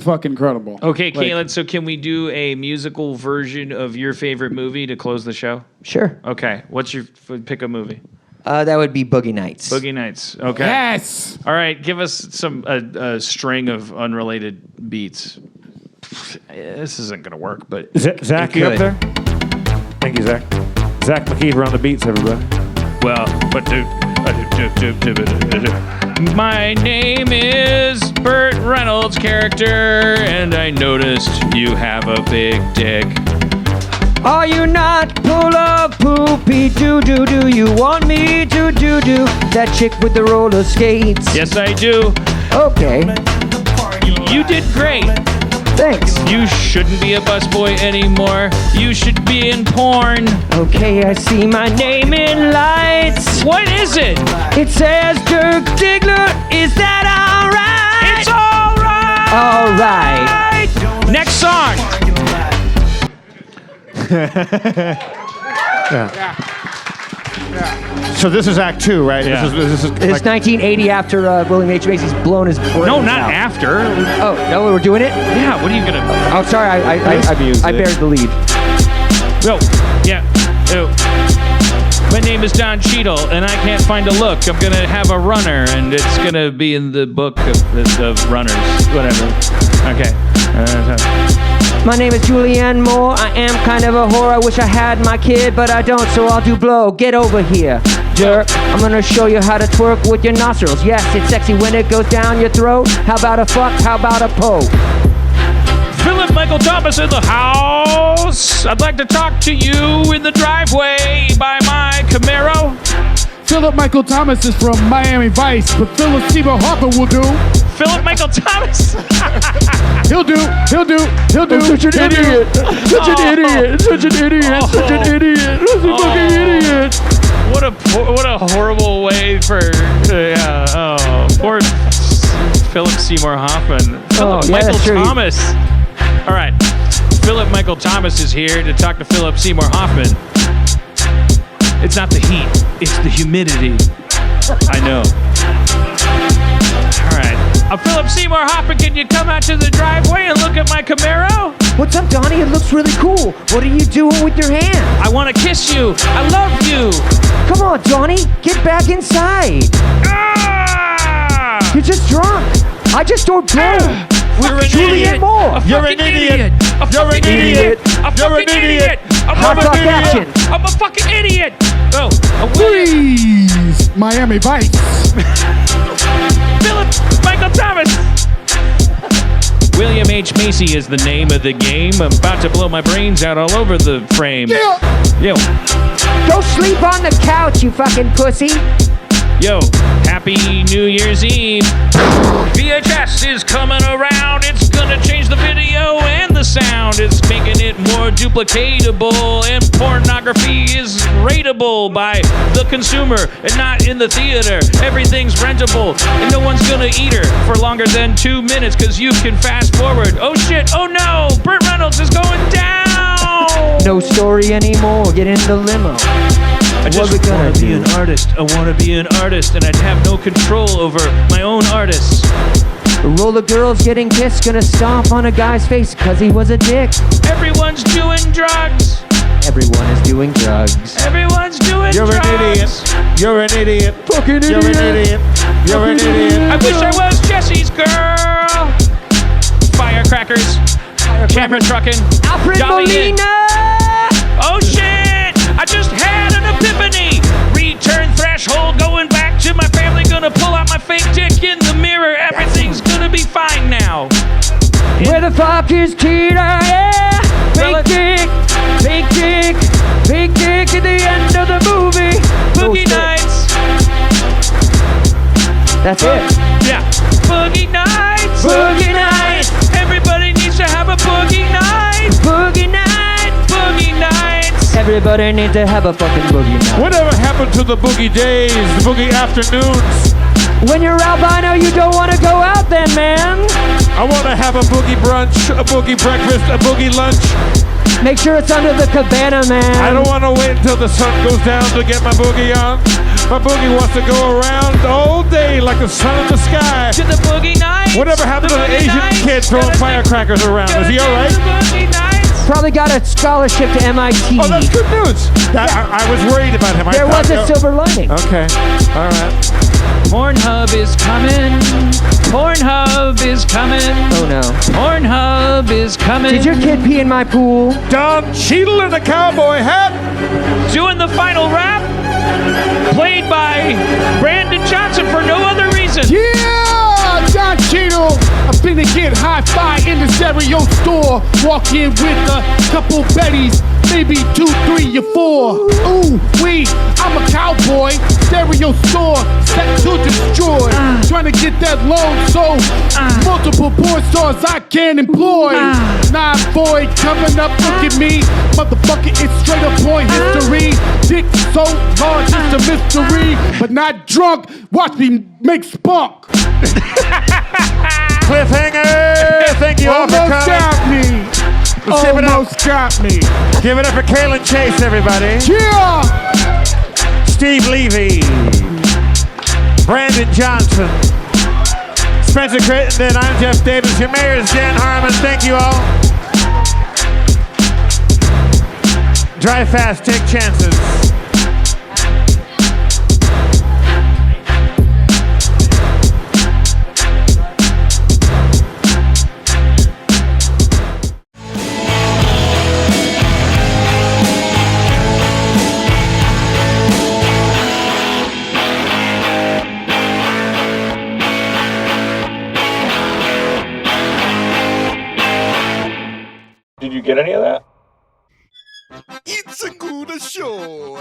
fucking incredible. Okay, Like, Caitlin, so can we do a musical version of your favorite movie to close the show? Sure. Okay, what's your pick a movie? That would be Boogie Nights. Boogie Nights. Okay. Yes. All right, give us some a string of unrelated beats. This isn't gonna work, but Zach, you up there? Thank you, Zach. Zach McKeever on the beats, everybody. well, but my name is Burt Reynolds' character, and I noticed you have a big dick. Are you not full of poopy doo-doo? Do you want me to do-do that chick with the roller skates? Yes, I do. Okay, You did great. thanks. You shouldn't be a busboy anymore. You should be in porn. Okay, I see my name in lights. What is it? It says Dirk Diggler. Is that alright? It's all right. Alright. Next song. So this is Act 2, right? Yeah. This is It's like, 1980 after William H. Macy's blown his brains No, not out. after. Oh, no, we're doing it? Yeah, what are you gonna? Oh, sorry, I buried the lead. Yo, yeah. Yo. My name is Don Cheadle, and I can't find a look. I'm gonna have a runner, and it's gonna be in the book of runners. Whatever. Okay. My name is Julianne Moore. I am kind of a whore. I wish I had my kid, but I don't, so I'll do blow. Get over here, Dirk. I'm gonna show you how to twerk with your nostrils. Yes, it's sexy when it goes down your throat. How about a fuck? How about a poke? Philip Michael Thomas in the house. I'd like to talk to you in the driveway by my Camaro. Philip Michael Thomas is from Miami Vice, but Philip Stephen Harper will do. Philip Michael Thomas. He'll do. Such an idiot. Such an idiot. Such an idiot. Such an idiot. Such a fucking idiot. What a horrible way for poor Philip Seymour Hoffman. Philip yeah, Michael that's true. Thomas. All right, Philip Michael Thomas is here to talk to Philip Seymour Hoffman. It's not the heat, it's the humidity. I know. All right. Philip Seymour Hoffman, can you come out to the driveway and look at my Camaro? What's up, Donnie? It looks really cool. What are you doing with your hand? I want to kiss you. I love you. Come on, Donnie. Get back inside. Ah! You're just drunk. I just don't blow. We're an Julianne idiot. Moore. A You're an fucking idiot. A You're an fucking idiot. A You're fucking an idiot. I'm Hot a fuck fucking action. idiot. I'm a fucking idiot. Oh, Please, Miami Vice. Philip Michael Thomas. William H. Macy is the name of the game. I'm about to blow my brains out all over the frame. Yo, Go sleep on the couch, you fucking pussy. yo, happy New Year's Eve. VHS is coming around. It's gonna change the video and the sound. It's making it more duplicatable, and pornography is rateable by the consumer and not in the theater. Everything's rentable, and no one's gonna eat her for longer than 2 minutes because you can fast forward. Oh shit, oh no, Burt Reynolds is going down. No story anymore. Get in the limo. I just we gonna want to be do? an artist. I want to be an artist, and I'd have no control over my own artists. A roll of girls getting kissed. Gonna stomp on a guy's face because he was a dick. Everyone's doing drugs. Everyone is doing drugs. Everyone's doing You're drugs. an idiot. You're an idiot. Fucking You're an idiot. idiot. You're an idiot. I wish I was Jesse's girl. Firecrackers. Camera trucking. Alfred Dolly in. Molina. Oh shit! I just had an epiphany. Return threshold. Going back to my family. Gonna pull out my fake dick in the mirror. Everything's gonna be fine now. Where the fuck is Tina? Yeah. Big dick. Big dick. Big dick at the end of the movie. Boogie nights. That's it. Yeah. Boogie nights. Boogie nights. Everybody needs to have a boogie night. Boogie night. Boogie nights. Everybody needs to have a fucking boogie night. Whatever happened to the boogie days, the boogie afternoons? When you're albino, you don't want to go out then, man. I want to have a boogie brunch, a boogie breakfast, a boogie lunch. Make sure it's under the cabana, man. I don't want to wait until the sun goes down to get my boogie on. My boogie wants to go around all day like the sun in the sky. To the boogie nights. Whatever happened to the boogie Asian nights. kid throwing Gotta firecrackers around? Is he all right? The boogie nights. Probably got a scholarship to MIT. Oh, that's good news. I was worried about him. There was a silver lining. Okay. All right. Pornhub is coming. Pornhub is coming. Oh no. Pornhub is coming. Did your kid pee in my pool? Don Cheadle in a cowboy hat. Doing the final rap. Played by Brandon Johnson for no other reason. Yeah, Don Cheadle. I've been to get hi-fi in the stereo store. Walk in with a couple Bettys, maybe 2, 3, or 4. Ooh, wee, I'm a cowboy. Stereo store, set to destroy. Trying to get that loan so multiple porn stars I can employ. Nah, boy, coming up, look at me. Motherfucker, it's straight up boy history. Dick so large, it's a mystery. But not drunk, watch me make spunk. Cliffhanger! Thank you all for Almost coming. got me. Let's give it up. Almost got me. Give it up for Kalen Chase, everybody. Yeah! Steve Levy. Brandon Johnson. Spencer Crittenden. I'm Jeff Davis. Your mayor is Jan Harmon. Thank you all. Drive fast, take chances. Did you get any of that? It's a good show.